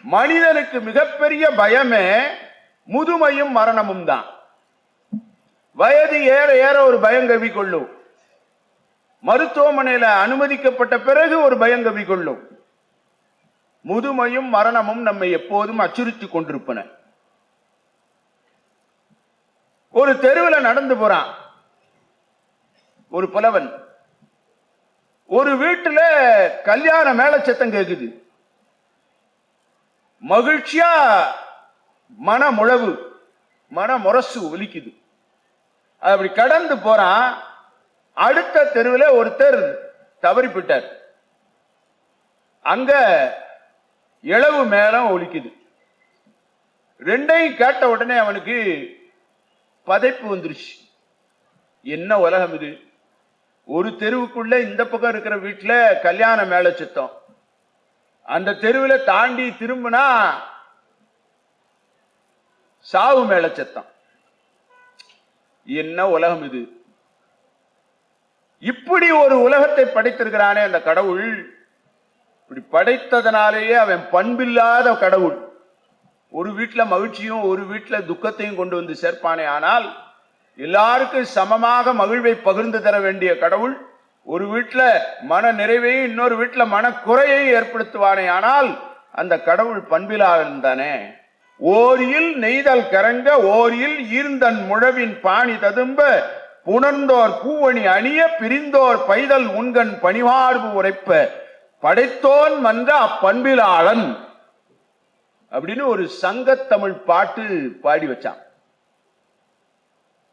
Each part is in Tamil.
மனிதனுக்கு மிகப்பெரிய பயமே முதுமையும் மரணமும் தான். வயது ஏற ஏற ஒரு பயம் கவி கொள்ளும். மருத்துவமனையில அனுமதிக்கப்பட்ட பிறகு ஒரு பயம் கவி கொள்ளும். முதுமையும் மரணமும் நம்மை எப்போதும் அச்சுறுத்தி கொண்டிருப்பன. ஒரு தெருவில் நடந்து போறான் ஒரு புலவன். ஒரு வீட்டுல கல்யாண மேள சத்தம் கேக்குது. மகிழ்ச்சியா மனமுழவு மனமுரசு ஒலிக்குது. அப்படி கடந்து போறான். அடுத்த தெருவில் ஒருத்தர் தவறி போயிட்டார். அங்க இளவு மேளம் ஒலிக்குது. ரெண்டையும் கேட்ட உடனே அவனுக்கு பதைப்பு வந்துருச்சு. என்ன உலகம் இது? ஒரு தெருவுக்குள்ள இந்த பக்கம் இருக்கிற வீட்டுல கல்யாண மேள சத்தம், அந்த தெருவில் தாண்டி திரும்பினா சாவு மேள சத்தம். என்ன உலகம் இது? இப்படி ஒரு உலகத்தை படைத்திருக்கிறானே அந்த கடவுள். இப்படி படைத்ததனாலேயே அவன் பண்பில்லாத கடவுள். ஒரு வீட்டுல மகிழ்ச்சியும் ஒரு வீட்டுல துக்கத்தையும் கொண்டு வந்து சேர்ப்பானே. ஆனால் எல்லாருக்கும் சமமாக மகிழ்வை பகிர்ந்து தர வேண்டிய கடவுள் ஒரு வீட்டுல மன நிறைவையும் இன்னொரு வீட்டுல மனக்குறையை ஏற்படுத்துவானே. ஆனால் அந்த கடவுள் பண்பிலாக தானே. ஓரியில் நெய்தல் கரங்க ஓரியில் ஈர்ந்தன் முழவின் பாணி ததும்ப புணர்ந்தோர் பூவணி அணிய பிரிந்தோர் பைதல் உண்கண் பணிவார்பு உரைப்ப படைத்தோன் மன்ற அப்பண்பிலாளன் அப்படின்னு ஒரு சங்கத்தமிழ் பாட்டு பாடி வச்சான்.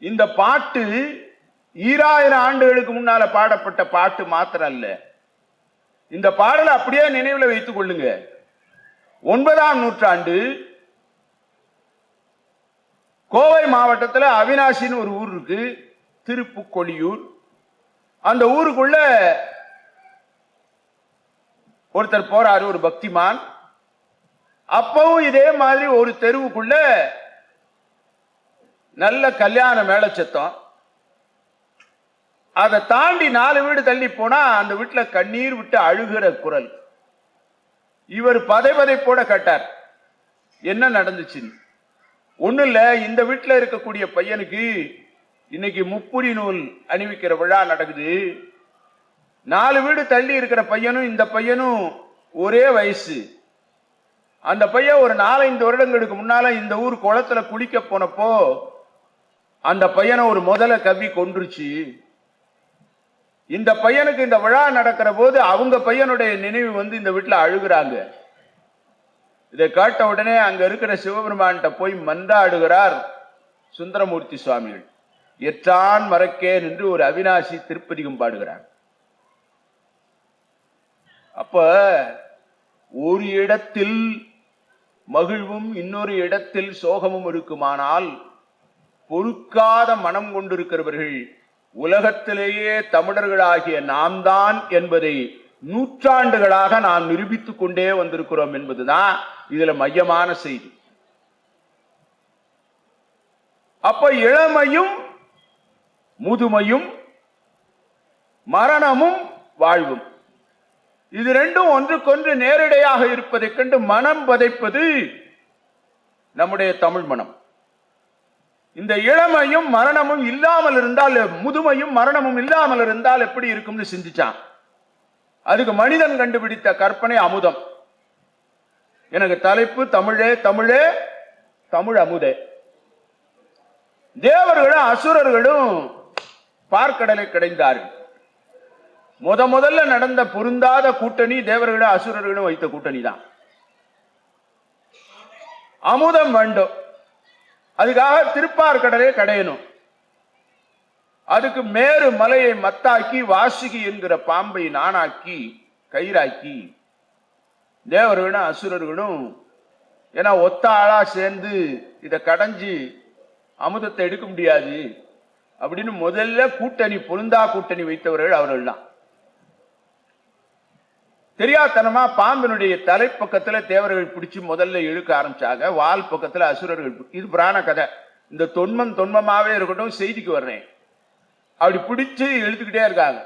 இந்த பாட்டு 2000 ஆண்டுகளுக்கு முன்னால பாடப்பட்ட பாட்டு மாத்திரம் அல்ல. இந்த பாடலை அப்படியே நினைவில் வைத்துக் கொள்ளுங்க. 9ஆம் நூற்றாண்டு கோவை மாவட்டத்தில் அவினாசின்னு ஒரு ஊர் இருக்கு, திருப்புக்கொழியூர். அந்த ஊருக்குள்ள ஒருத்தர் போறாரு, ஒரு பக்திமான். அப்பவும் இதே மாதிரி ஒரு தெருவுக்குள்ள நல்ல கல்யாண மேள சத்தம். அதை தாண்டி 4 வீடு தள்ளி போனா அந்த வீட்டுல கண்ணீர் விட்டு அழுகிற குரல். இவர் பதைபதைப்போட கேட்டார், என்ன நடந்துச்சு? ஒண்ணு இல்ல, இந்த வீட்டுல இருக்கக்கூடிய பையனுக்கு இன்னைக்கு முப்புரி நூல் அணிவிக்கிற விழா நடக்குது. 4 வீடு தள்ளி இருக்கிற பையனும் இந்த பையனும் ஒரே வயசு. அந்த பையன் ஒரு 4-5 வருடங்களுக்கு முன்னால இந்த ஊர் குளத்துல குளிக்க போனப்போ அந்த பையனை ஒரு முதல கவ்வி கொன்றுச்சு. இந்த பையனுக்கு இந்த விழா நடக்கிற போது அவங்க பையனுடைய நினைவு வந்து இந்த வீட்டுல அழுகிறாங்க. இதை கேட்ட உடனே அங்க இருக்கிற சிவபெருமான்கிட்ட போய் மன்றாடுகிறார் சுந்தரமூர்த்தி சுவாமிகள். எற்றான் மறக்கேன் என்று ஒரு அவினாசி திருப்பதிகம் பாடுகிறார். அப்ப ஒரு இடத்தில் மகிழ்வும் இன்னொரு இடத்தில் சோகமும் இருக்குமானால் பொறுக்காத மனம் கொண்டிருக்கிறவர்கள் உலகத்திலேயே தமிழர்களாகிய நாம் தான் என்பதை நூற்றாண்டுகளாக நாம் நிரூபித்துக் கொண்டே வந்திருக்கிறோம் என்பதுதான் இதுல மையமான செய்தி. அப்ப இளமையும் முதுமையும் மரணமும் வாழ்வும் இது ரெண்டும் ஒன்றுக்கொன்று நேரடியாக இருப்பதை கண்டு மனம் பதைப்பது நம்முடைய தமிழ் மனம். இந்த இளமையும் மரணமும் இல்லாமல் இருந்தால், முதுமையும் மரணமும் இல்லாமல் இருந்தால் எப்படி இருக்கும்னு சிந்திச்சான். அதுக்கு மனிதன் கண்டுபிடித்த கற்பனை அமுதம். எனக்கு தலைப்பு தமிழே தமிழே தமிழ் அமுதே. தேவர்களும் அசுரர்களும் பார்க்கடலை கிடைந்தார்கள். முதல்ல நடந்த பொருந்தாத கூட்டணி தேவர்களும் அசுரர்களும் வைத்த கூட்டணி தான். அமுதம் வேண்டும், அதுக்காக திருப்பார்கடலை கடையணும். அதுக்கு மேரு மலையை மத்தாக்கி வாசுகி என்கிற பாம்பை நானாக்கி கயிறாக்கி தேவர்களும் அசுரர்களும் ஏன்னா ஒத்த ஆளா சேர்ந்து இதை கடைஞ்சி அமுதத்தை எடுக்க முடியாது அப்படின்னு முதல்ல கூட்டணி பொருந்தா கூட்டணி வைத்தவர்கள் அவர்கள் தான். தெரியாதனமா பாம்பினுடைய தலைப்பக்கத்துல தேவர்கள் பிடிச்சு முதல்ல இழுக்க ஆரம்பிச்சாங்க, வால் பக்கத்துல அசுரர்கள். இது புராண கதை. இந்த தொன்மமாவே இருக்கட்டும், செய்திக்கு வர்றேன். அப்படி பிடிச்சு இழுத்துக்கிட்டே இருக்காங்க.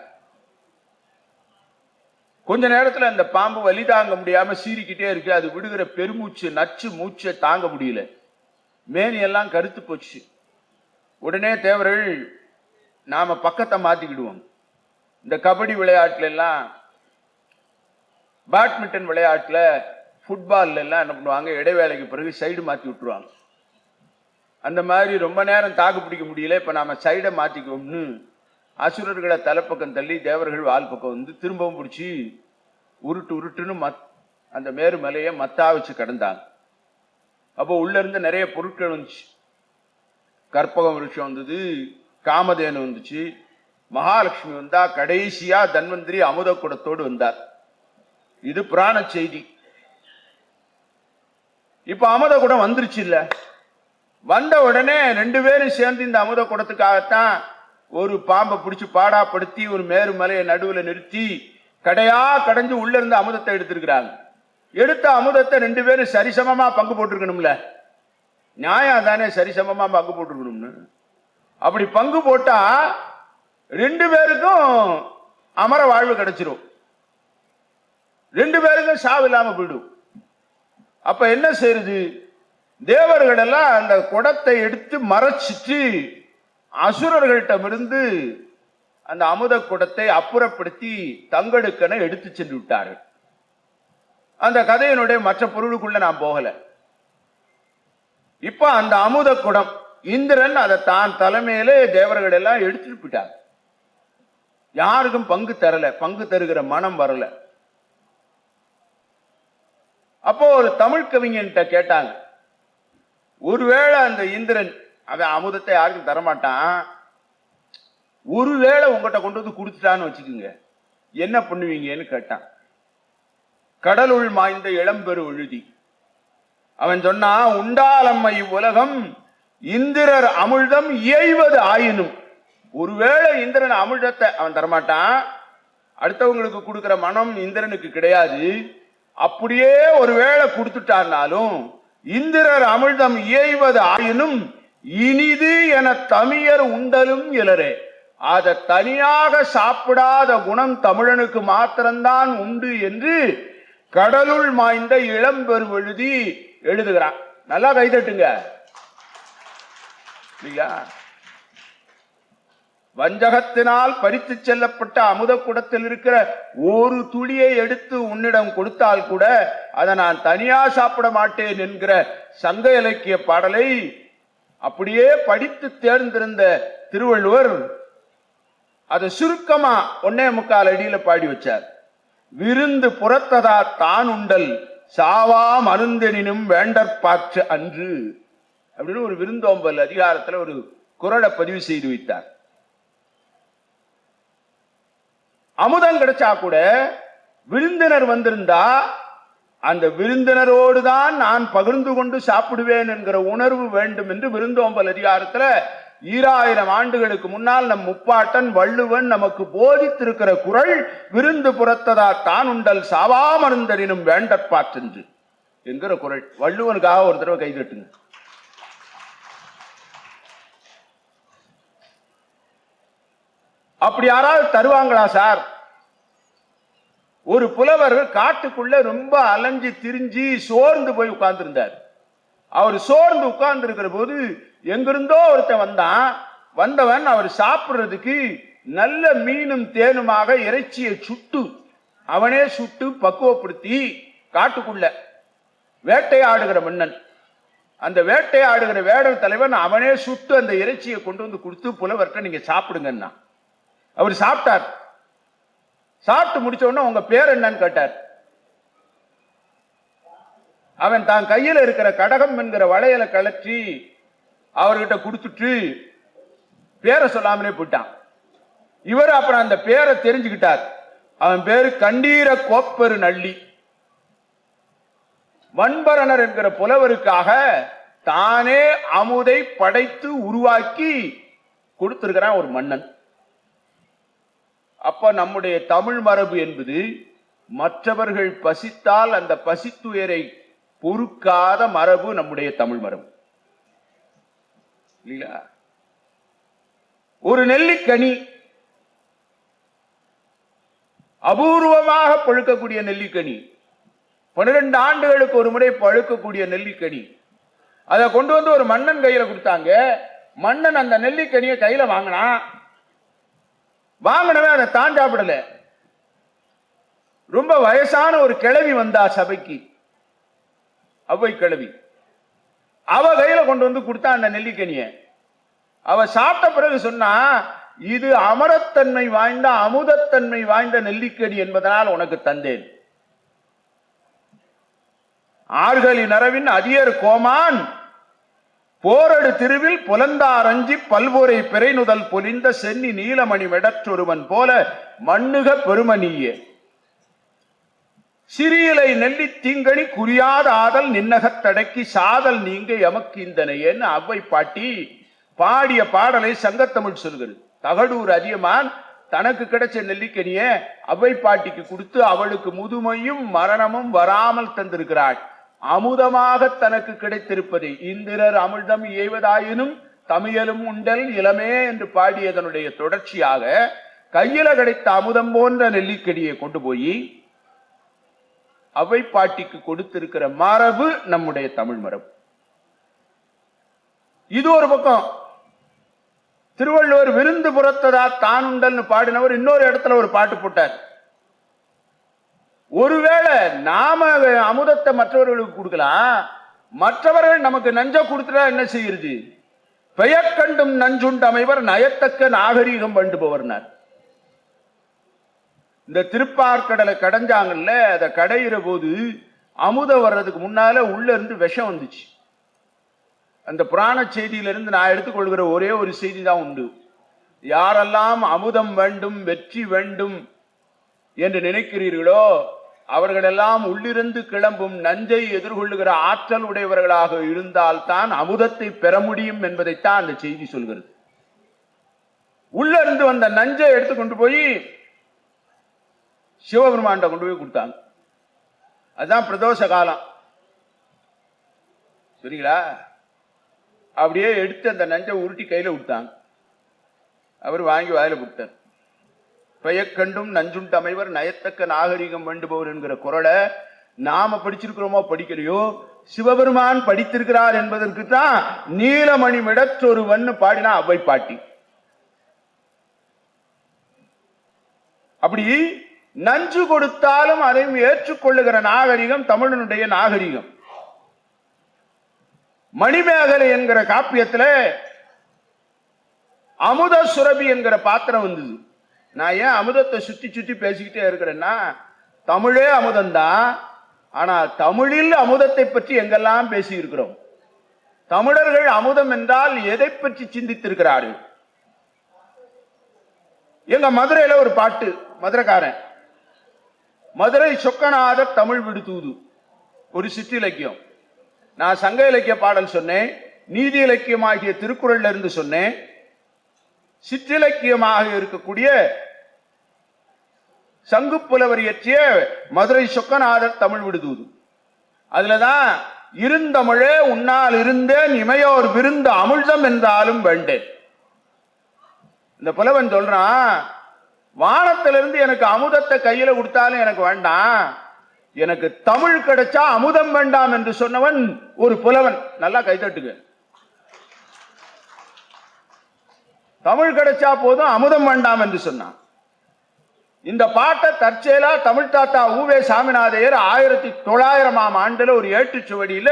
கொஞ்ச நேரத்துல அந்த பாம்பு வலி தாங்க முடியாம சீறிக்கிட்டே இருக்கு. அது விடுகிற பெருமூச்சு நச்சு மூச்சை தாங்க முடியல. மேனி எல்லாம் கருத்து போச்சு. உடனே தேவர்கள் நாம பக்கத்தை மாத்திக்கிடுவோம். இந்த கபடி விளையாட்டுல எல்லாம், பேட்மிண்டன் விளையாட்டுல, ஃபுட்பால்ல எல்லாம் என்ன பண்ணுவாங்க, இடைவேளைக்கு பிறகு சைடு மாத்தி விட்டுருவாங்க. அந்த மாதிரி ரொம்ப நேரம் தாக்கு பிடிக்க முடியல, இப்ப நாம சைடை மாத்திக்குவோம்னு அசுரர்களை தலைப்பக்கம் தள்ளி தேவர்கள் வால் பக்கம் வந்து திரும்பவும் பிடிச்சி உருட்டுன்னு அந்த மேரு மலையை மத்தா வச்சு கடந்தாங்க. அப்போ உள்ள இருந்து நிறைய பொருட்கள் வந்துச்சு. கற்பகம் விருட்சம் வந்தது, காமதேனு வந்துச்சு, மகாலட்சுமி வந்தா, கடைசியா தன்வந்திரி அமுத குடத்தோடு வந்தார். இது புராண செய்தி. இப்ப அமுத குடம் வந்துருச்சு இல்ல. வந்த உடனே 2 பேரும் சேர்ந்து இந்த அமுத குடத்துக்காகத்தான் ஒரு பாம்பை பிடிச்சி பாடாப்படுத்தி ஒரு மேரு மலையை நடுவுல நிறுத்தி கடையா கடைஞ்சு உள்ள இருந்து அமுதத்தை எடுத்திருக்கிறாங்க. எடுத்த அமுதத்தை 2 பேரும் சரிசமமா பங்கு போட்டிருக்கணும்ல. நியாயம் தானே, சரிசமமா பங்கு போட்டிருக்கணும்னு. அப்படி பங்கு போட்டா 2 பேருக்கும் அமர வாழ்வு கிடைச்சிரும், 2 பேருக்கும் சாவு இல்லாம போயிடும். அப்ப என்ன செய்யுது, தேவர்கள் எல்லாம் அந்த குடத்தை எடுத்து மறைச்சிட்டு அசுரர்களிடமிருந்து அந்த அமுத குடத்தை அப்புறப்படுத்தி தங்களுக்கென எடுத்து சென்று விட்டார்கள். அந்த கதையினுடைய மற்ற பொருளுக்குள்ள நான் போகல. இப்ப அந்த அமுத குடம் இந்திரன் அதை தான் தலைமையிலே தேவர்கள் எல்லாம் எடுத்துட்டு போயிட்டார். யாருக்கும் பங்கு தரல, பங்கு தருகிற மனம் வரல. அப்போ ஒரு தமிழ் கவிஞன்ட்ட கேட்டாங்க, ஒருவேளை அந்த இந்திரன் அவன் அமுதத்தை யாருக்கும் தரமாட்டான், ஒருவேளை உங்ககிட்ட கொண்டு வந்து கொடுத்துட்டான்னு வச்சுக்கோங்க, என்ன பண்ணுவீங்கன்னு கேட்டான். கடலுள் மாய்ந்த இளம்பெரு எழுதி அவன் சொன்னா, உண்டாலம்மை உலகம் இந்திரர் அமிழ்தம் இயைவது ஆயினும். ஒருவேளை இந்திரன் அமிழ்தத்தை அவன் தரமாட்டான், அடுத்தவங்களுக்கு கொடுக்கிற மனம் இந்திரனுக்கு கிடையாது. அப்படியே ஒருவேளை கொடுத்துட்டான்னாலும் இந்திரர் அமிழ்தம் இயைவது ஆயினும் இனிது என தமிழர் உண்டலும் இலரே. அதை தனியாக சாப்பிடாத குணம் தமிழனுக்கு மாத்திரம்தான் உண்டு என்று கடலுள் மாய்ந்த இளம்பெரு எழுதி எழுதுகிறான். நல்லா கைதட்டுங்க. வஞ்சகத்தினால் பறித்து செல்லப்பட்ட அமுத குடத்தில் இருக்கிற ஒரு துளியை எடுத்து உன்னிடம் கொடுத்தால் கூட அதை நான் தனியா சாப்பிட மாட்டேன் என்கிற சங்க இலக்கிய பாடலை அப்படியே படித்து தேர்ந்திருந்த திருவள்ளுவர் அதை சுருக்கமா 1.25 அடியில பாடி வச்சார். விருந்து புறத்ததா தான் உண்டல் சாவா மருந்தெனினும் வேண்டற்பாற்று அன்று அப்படின்னு ஒரு விருந்தோம்பல் அதிகாரத்துல ஒரு குறளை பதிவு செய்து வைத்தார். அமுதம் கிடைச்சா கூட விருந்தினர் வந்திருந்தா அந்த விருந்தினரோடு தான் நான் பகிர்ந்து கொண்டு சாப்பிடுவேன் என்கிற உணர்வு வேண்டும் என்று விருந்தோம்பல் அதிகாரத்துல 2000 ஆண்டுகளுக்கு முன்னால் நம் முப்பாட்டன் வள்ளுவன் நமக்கு போதித்திருக்கிற குறள் விருந்து புறத்ததா தான் உண்டல் சாவா மருந்தனினும் வேண்டற்பாற்றென்று என்கிற குறள். வள்ளுவனுக்காக ஒரு தடவை கைதட்டுங்க. அப்படி யாராவது தருவாங்களா சார்? ஒரு புலவர் காட்டுக்குள்ள ரொம்ப அலைஞ்சு திரிஞ்சு சோர்ந்து போய் உட்கார்ந்து இருந்தார். அவர் சோர்ந்து உட்கார்ந்து இருக்கிற போது எங்கிருந்தோ ஒருத்தன் வந்தவன் அவர் சாப்பிடுறதுக்கு நல்ல மீனும் தேனுமாக இறைச்சியை அவனே சுட்டு பக்குவப்படுத்தி காட்டுக்குள்ள வேட்டையாடுகிற மன்னன், அந்த வேட்டையாடுகிற வேடர் தலைவன் அவனே சுட்டு அந்த இறைச்சியை கொண்டு வந்து கொடுத்து புலவர்கிட்ட நீங்க சாப்பிடுங்கன்னா அவர் சாப்பிட்டார். சாப்பிட்டு முடிச்ச உடனே உங்க பேர் என்னன்னு கேட்டார். அவன் தான் கையில் இருக்கிற கடகம் என்கிற வளையலை கலற்றி அவர்கிட்ட கொடுத்துட்டு பேரை சொல்லாமலே போயிட்டான். இவர் அப்புறம் அந்த பேரை தெரிஞ்சுக்கிட்டார். அவன் பேரு கண்டீர கோப்பெரு நள்ளி. வன்பரணர் என்கிற புலவருக்காக தானே அமுதை படைத்து உருவாக்கி கொடுத்திருக்கிறான் ஒரு மன்னன். அப்ப நம்முடைய தமிழ் மரபு என்பது மற்றவர்கள் பசித்தால் அந்த பசித்துயரை பொறுக்காத மரபு நம்முடைய தமிழ் மரபு. ஒரு நெல்லிக்கனி அபூர்வமாக பழுக்கக்கூடிய நெல்லிக்கனி, 12 ஆண்டுகளுக்கு ஒரு முறை பழுக்கக்கூடிய நெல்லிக்கனி. அதை கொண்டு வந்து ஒரு மன்னன் கையில கொடுத்தாங்க. மன்னன் அந்த நெல்லிக்கனியை கையில வாங்கினவன் அதை தான் சாப்பிடல. ரொம்ப வயசான ஒரு கிழவி வந்தா சபைக்கு, அவ்வை கிழவி. அவ கையில கொண்டு வந்து கொடுத்தா அந்த நெல்லிக்கனிய. அவ சாப்பிட்ட பிறகு சொன்னா, இது அமரத்தன்மை வாய்ந்த அமுதத்தன்மை வாய்ந்த நெல்லிக்கனி என்பதனால் உனக்கு தந்தேன். ஆர்கலி நரவின் அதியர் கோமான் போரடு திருவில் புலந்தார் அஞ்சி பல்வோரை பிறைநுதல் பொலிந்த சென்னி நீலமணி மெடற்றொருவன் போல மண்ணுக பெருமணியே சிறியலை நெல்லி தீங்கனி குறியாத ஆதல் நின்னகத்தடக்கி சாதல் நீங்க எமக்கு இந்தனையன்னு அவ்வை பாட்டி பாடிய பாடலை சங்கத்தமிழ் சொல்கிறது. தகடூர் அதியமான் தனக்கு கிடைச்ச நெல்லிக்கனிய அவ்வை பாட்டிக்கு கொடுத்து அவளுக்கு முதுமையும் மரணமும் வராமல் தந்திருக்கிறாள். அமுதமாக தனக்கு கிடைத்திருப்பது இந்திரர் அமிர்தம் ஏய்வதாயினும் தமிழலும் உண்டல் இளமே என்று பாடியதனுடைய தொடர்ச்சியாக கையில கிடைத்த அமுதம் போன்ற நெல்லிக்கனியை கொண்டு போய் அவ்வை பாட்டிக்கு கொடுத்திருக்கிற மரபு நம்முடைய தமிழ் மரபு. இது ஒரு பக்கம். திருவள்ளுவர் விருந்து புறத்ததா தான் உண்டல்னு பாடினவர் இன்னொரு இடத்துல ஒரு பாட்டு போட்டார். ஒருவேளை நாம அமுதத்தை மற்றவர்களுக்கு கொடுக்கலாம், மற்றவர்கள் நமக்கு நஞ்ச கொடுத்துட்டா என்ன செய்யுது? பெயக்கண்டும் நஞ்சுண்டமைவர் நயத்தக்க நாகரீகம் வேண்டுபவர்னார். இந்த திருப்பார்கடலை கடைஞ்சாங்கல்ல, அதை கடையிற போது அமுதம் வர்றதுக்கு முன்னால உள்ள இருந்து விஷம் வந்துச்சு. அந்த புராண செய்தியிலிருந்து நான் எடுத்துக்கொள்கிற ஒரே ஒரு செய்தி தான் உண்டு. யாரெல்லாம் அமுதம் வேண்டும் வெற்றி வேண்டும் என்று நினைக்கிறீர்களோ அவர்களெல்லாம் உள்ளிருந்து கிளம்பும் நஞ்சை எதிர்கொள்ளுகிற ஆற்றல் உடையவர்களாக இருந்தால் தான் அமுதத்தை பெற முடியும் என்பதைத்தான் அந்த செய்தி சொல்கிறது. உள்ள இருந்து வந்த நஞ்சை எடுத்துக்கொண்டு போய் சிவபெருமான் கொண்டு போய் கொடுத்தாங்க. அதுதான் பிரதோஷ காலம். சரிங்களா? அப்படியே எடுத்து அந்த நஞ்சை உருட்டி கையில விட்டாங்க. அவர் வாங்கி வாயில விட்டார். பெயக்கண்டும் நஞ்சுண்டமைவர் நயத்தக்க நாகரிகம் வேண்டுபவர் என்கிற குரலை நாம படிச்சிருக்கிறோமோ படிக்கலையோ, சிவபெருமான் படித்திருக்கிறார் என்பதற்கு தான் நீலமணி மிடற்றொருவன் பாடினா அவ்வை பாட்டி. அப்படி நஞ்சு கொடுத்தாலும் அதையும் ஏற்றுக்கொள்ளுகிற நாகரிகம் தமிழனுடைய நாகரிகம். மணிமேகலை என்கிற காப்பியத்துல அமுத சுரபி என்கிற பாத்திரம் வந்தது. நான் ஏன் அமுதத்தை சுத்தி சுத்தி பேசிக்கிட்டே இருக்கிறேன்னா, தமிழே அமுதம்தான். ஆனா தமிழில் அமுதத்தை பற்றி எங்கெல்லாம் பேசி இருக்கிறோம். தமிழர்கள் அமுதம் என்றால் எதை பற்றி சிந்தித்திருக்கிறார்கள்? எங்க மதுரையில ஒரு பாட்டு, மதுரைக்காரன், மதுரை சொக்கநாத தமிழ் விடுதூது, ஒரு சிற்றிலக்கியம். நான் சங்க இலக்கிய பாடல் சொன்னேன், நீதி இலக்கியமாகிய திருக்குறள்ல இருந்து சொன்னேன், சிற்றிலக்கியமாக இருக்கக்கூடிய சங்கு புலவர் இயற்றிய மதுரை சொக்கநாதர் தமிழ் விடுதூது. அதுலதான் இருந்தமிழே உன்னால் இருந்தேன் இமையோர் விருந்த அமிழ்தம் என்றாலும் வேண்டேன். இந்த புலவன் சொல்றான், வானத்திலிருந்து எனக்கு அமுதத்தை கையில கொடுத்தாலும் எனக்கு வேண்டாம், எனக்கு தமிழ் கிடைச்சா அமுதம் வேண்டாம் என்று சொன்னவன் ஒரு புலவன். நல்லா கைதட்டுங்க. தமிழ் கிடைச்சா போதும் அமுதம் வேண்டாம் என்று சொன்னான். இந்த பாட்டை தற்செயலா தமிழ் தாத்தா ஊவே சாமிநாதையர் 1900ஆம் ஆண்டுல ஒரு ஏட்டுச்சுவடியில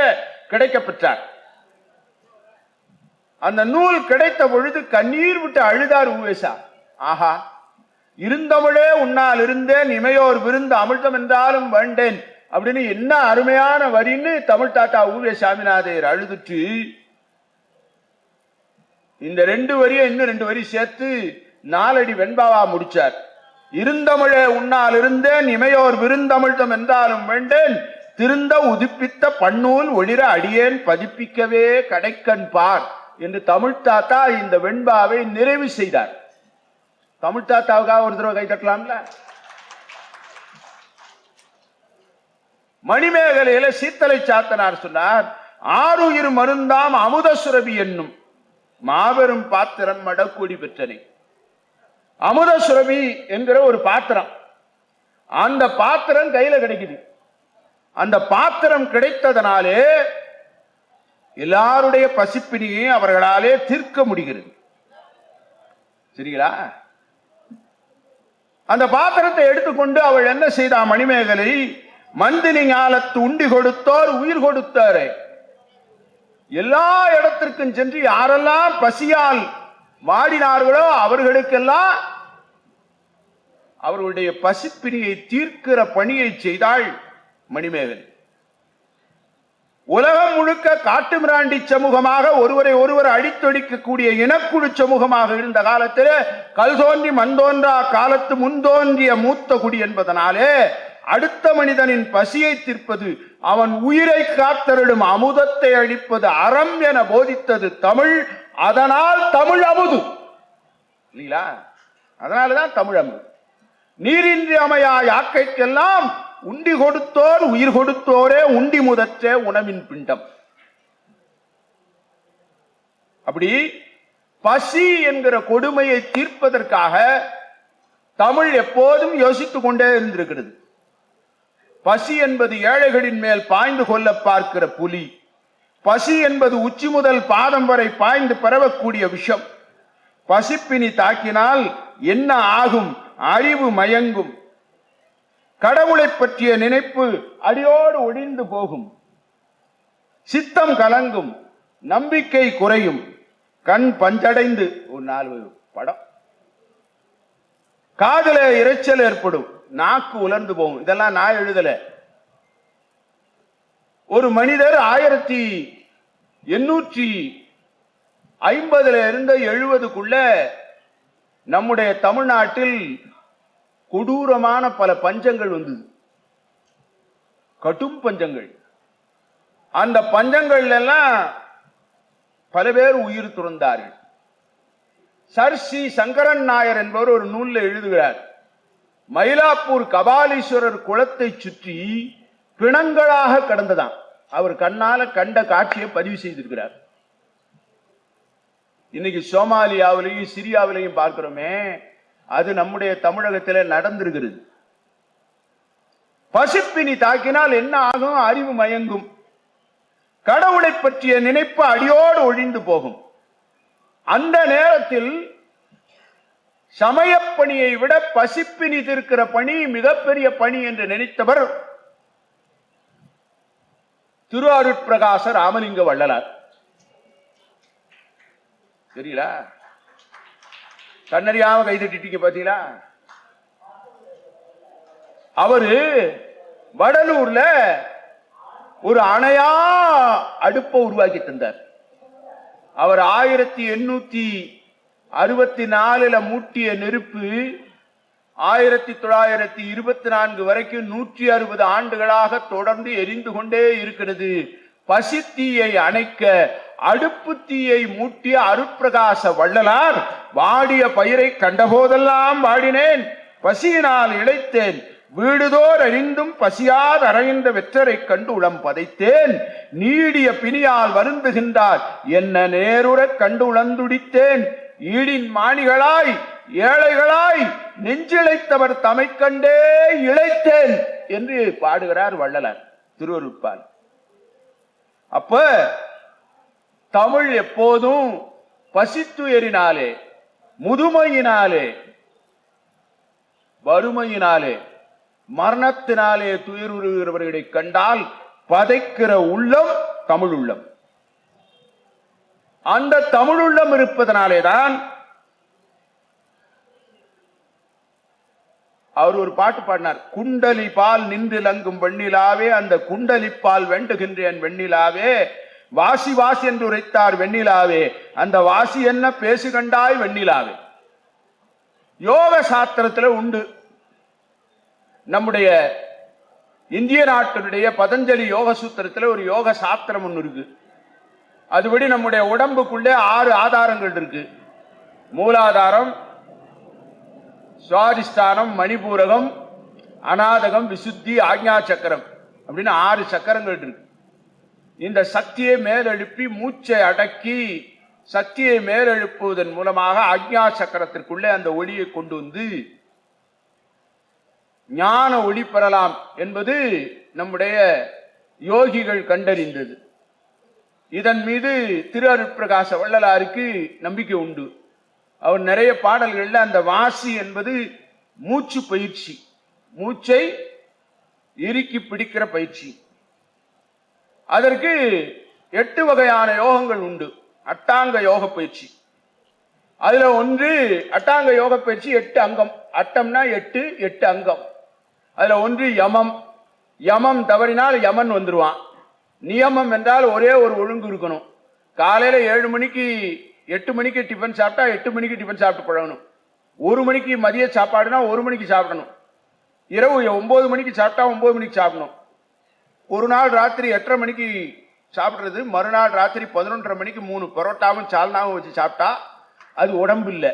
கிடைக்க பெற்றார். அந்த நூல் கிடைத்த பொழுது கண்ணீர் விட்டு அழுதார் ஊவேசா. ஆஹா, இருந்தமிழே உன்னால் இருந்தேன் இமையோர் விருந்த அமிழ்தம் என்றாலும் வேண்டேன் அப்படின்னு என்ன அருமையான வரின்னு தமிழ் தாத்தா ஊவே சாமிநாதையர் அழுதுட்டு இந்த 2 வரியை இன்னும் 2 வரி சேர்த்து 4 அடி வெண்பாவா முடிச்சார். இருந்தமிழே உன்னால் இருந்தேன் இமையோர் விருந்தமிழ்தம் என்றாலும் வேண்டேன் திருந்த உதிப்பித்த பன்னூல் ஒளிர அடியேன் பதிப்பிக்கவே கடைக்கண் பார் என்று தமிழ் தாத்தா இந்த வெண்பாவை நிறைவு செய்தார். தமிழ் தாத்தாவுக்காக ஒரு தடவை கை தட்டலாம்ல. மணிமேகலையில சீத்தலை சாத்தனார் சொன்னார், ஆறுயிர் மருந்தாம் அமுத சுரபி என்னும் மாபெரும் பாத்திரம் மடக்கூடி பெற்றனை. அமுத சுரபி என்கிற ஒரு பாத்திரம், அந்த பாத்திரம் கையில கிடைக்குது. அந்த பாத்திரம் கிடைத்ததனாலே எல்லாருடைய பசிப்பினியை அவர்களாலே தீர்க்க முடிகிறது. சரிங்களா? அந்த பாத்திரத்தை எடுத்துக்கொண்டு அவள் என்ன செய்தா? மணிமேகலை, மந்தினி ஞாலத்து உண்டி கொடுத்தோர் உயிர் கொடுத்தாரே. எல்லா இடத்திற்கும் சென்று யாரெல்லாம் பசியால் வாடினார்களோ அவர்களுக்கெல்லாம் அவர்களுடைய பசிப்பினியை தீர்க்கிற பணியை செய்தாள் மணிமேகலை. உலகம் முழுக்க காட்டு மிராண்டி சமூகமாக ஒருவரை ஒருவர் அடித்தொடிக்கக்கூடிய இனக்குழு சமூகமாக இருந்த காலத்திலே கல் தோன்றி மண் தோன்றா காலத்து முன்தோன்றிய மூத்த குடி என்பதனாலே அடுத்த மனிதனின் பசியை தீர்ப்பது, அவன் உயிரை காத்தருடும் அமுதத்தை அளிப்பது அறம் என போதித்தது தமிழ். அதனால் தமிழ் அமுது இல்லீங்களா? அதனாலதான் தமிழ் அமுது. நீரின்றி அமையா யாக்கைக்கெல்லாம் உண்டி கொடுத்தோர் உயிர் கொடுத்தோரே உண்டி முதற்றே உணவின் பிண்டம். அப்படி பசி என்கிற கொடுமையை தீர்ப்பதற்காக தமிழ் எப்போதும் யோசித்துக் கொண்டே இருந்திருக்கிறது. பசி என்பது ஏழைகளின் மேல் பாய்ந்து கொள்ள பார்க்கிற புலி. பசி என்பது உச்சி முதல் பாதம் வரை பாய்ந்து பரவக்கூடிய விஷம். பசிப்பினி தாக்கினால் என்ன ஆகும்? அறிவு மயங்கும், கடவுளை பற்றிய நினைப்பு அடியோடு ஒழிந்து போகும், சித்தம் கலங்கும், நம்பிக்கை குறையும், கண் பஞ்சடைந்து ஒரு 4 படம், காதுல இரைச்சல் ஏற்படும், நாக்கு உலர்ந்து போகும். இதெல்லாம் நான் எழுதல. ஒரு மனிதர் 1850 இருந்து 70க்குள்ள நம்முடைய தமிழ்நாட்டில் கொடூரமான பல பஞ்சங்கள் வந்தது, கடும் பஞ்சங்கள். அந்த பஞ்சங்கள் எல்லாம் பல பேர் உயிர் துறந்தார்கள். சர் சி சங்கரன் நாயர் என்பவர் ஒரு நூல்ல எழுதுகிறார், மயிலாப்பூர் கபாலீஸ்வரர் குளத்தை சுற்றி பிணங்களாக கடந்ததான். அவர் கண்ணால கண்ட காட்சியை பதிவு செய்திருக்கிறார். இன்னைக்கு சோமாலியாவிலையும் சிரியாவிலையும் பார்க்கிறோமே, அது நம்முடைய தமிழகத்தில் நடந்திருக்கிறது. பசிப்பினி தாக்கினால் என்ன ஆகும்? அறிவு மயங்கும், கடவுளை பற்றிய நினைப்பு அடியோடு ஒழிந்து போகும். அந்த நேரத்தில் சமயப்பணியை விட பசிப்பினி தீர்க்கிற பணி மிகப்பெரிய பணி என்று நினைத்தவர் திருஅருட்பிரகாச ராமலிங்க வள்ளலார். தெரியல? கண்ணறியாம கைதட்டிட்டீங்க பாத்தீங்களா? அவரு வடலூர்ல ஒரு அணையா அடுப்பை உருவாக்கி தந்தார். அவர் 1864 மூட்டிய நெருப்பு 1924 வரைக்கும் 160 ஆண்டுகளாக தொடர்ந்து எரிந்து கொண்டே இருக்கிறது. பசித்தீயை அணைக்க அடுப்பு தீயை மூட்டிய அருட்பிரகாச வள்ளலார், வாடிய பயிரை கண்டபோதெல்லாம் வாடினேன், பசியினால் இழைத்தேன், வீடுதோர் அறிந்தும் பசியாத அறைந்த வெற்றரை கண்டு உளம் பதைத்தேன், நீடிய பிணியால் வருந்துகின்றார் என்ன நேருற கண்டு உளந்துடித்தேன், ஈடின் மாணிகளாய் ஏழைகளாய் நெஞ்சிழைத்தவர் தமை கண்டே இழைத்தேன் என்று பாடுகிறார் வள்ளலார் திருவருட்பால். அப்ப தமிழ் எப்போதும் பசித்துயரினாலே, முதுமையினாலே, வறுமையினாலே, மரணத்தினாலே துயருறுகிறவர்களை கண்டால் பதைக்கிற உள்ளம் தமிழ் உள்ளம். அந்த தமிழ் உள்ளம் இருப்பதனாலேதான் அவர் ஒரு பாட்டு பாடினார், குண்டலி பால் நின்று லங்கும் வெண்ணிலாவே, அந்த குண்டலி பால் வேண்டுகின்றேன் வெண்ணிலாவே, வாசி வாசி என்று உரைத்தார் வெண்ணிலாவே, அந்த வாசி என்ன பேசு கண்டாய் வெண்ணிலாவே. யோக சாஸ்திரத்துல உண்டு. நம்முடைய இந்திய நாட்டினுடைய பதஞ்சலி யோக சூத்திரத்துல ஒரு யோக சாஸ்திரம் ஒன்று இருக்கு. அதுபடி நம்முடைய உடம்புக்குள்ளே 6 ஆதாரங்கள் இருக்கு. மூலாதாரம், சுவாதிஷ்டானம், மணிபூரகம், அநாதகம், விசுத்தி, ஆக்ஞா சக்கரம் அப்படின்னு 6 சக்கரங்கள் இருக்கு. இந்த சக்தியை மேலெழுப்பி மூச்சை அடக்கி சக்தியை மேலெழுப்புவதன் மூலமாக ஆக்ஞா சக்கரத்திற்குள்ளே அந்த ஒளியை கொண்டு வந்து ஞான ஒளி பெறலாம் என்பது நம்முடைய யோகிகள் கண்டறிந்தது. இதன் மீது திரு அருட்பிரகாச வள்ளலாருக்கு நம்பிக்கை உண்டு. அவர் நிறைய பாடல்கள்ல அந்த வாசி என்பது மூச்சு பயிற்சி, மூச்சை இறுக்கி பிடிக்கிற பயிற்சி. அதற்கு 8 வகையான யோகங்கள் உண்டு. அட்டாங்க யோக பயிற்சி, அதுல ஒன்று அட்டாங்க யோக பயிற்சி 8 அங்கம். அட்டம்னா 8 அங்கம். அதுல ஒன்று யமம். யமம் தவறினால் யமன் வந்துருவான். நியமம் என்றால் ஒரே ஒரு ஒழுங்கு இருக்கணும். காலையில 7 மணிக்கு 8 மணிக்கு டிஃபன் சாப்பிட்டா 8 மணிக்கு டிஃபன் சாப்பிட்டு பழகணும். 1 மணிக்கு மதிய சாப்பாடுனா 1 மணிக்கு சாப்பிடணும். இரவு 9 மணிக்கு சாப்பிட்டா 9 மணிக்கு சாப்பிடணும். ஒரு நாள் ராத்திரி 8:30 மணிக்கு சாப்பிட்றது, மறுநாள் ராத்திரி 11:30 மணிக்கு 3 பரோட்டாவும் சால்னாவும் வச்சு சாப்பிட்டா அது உடம்பு இல்லை.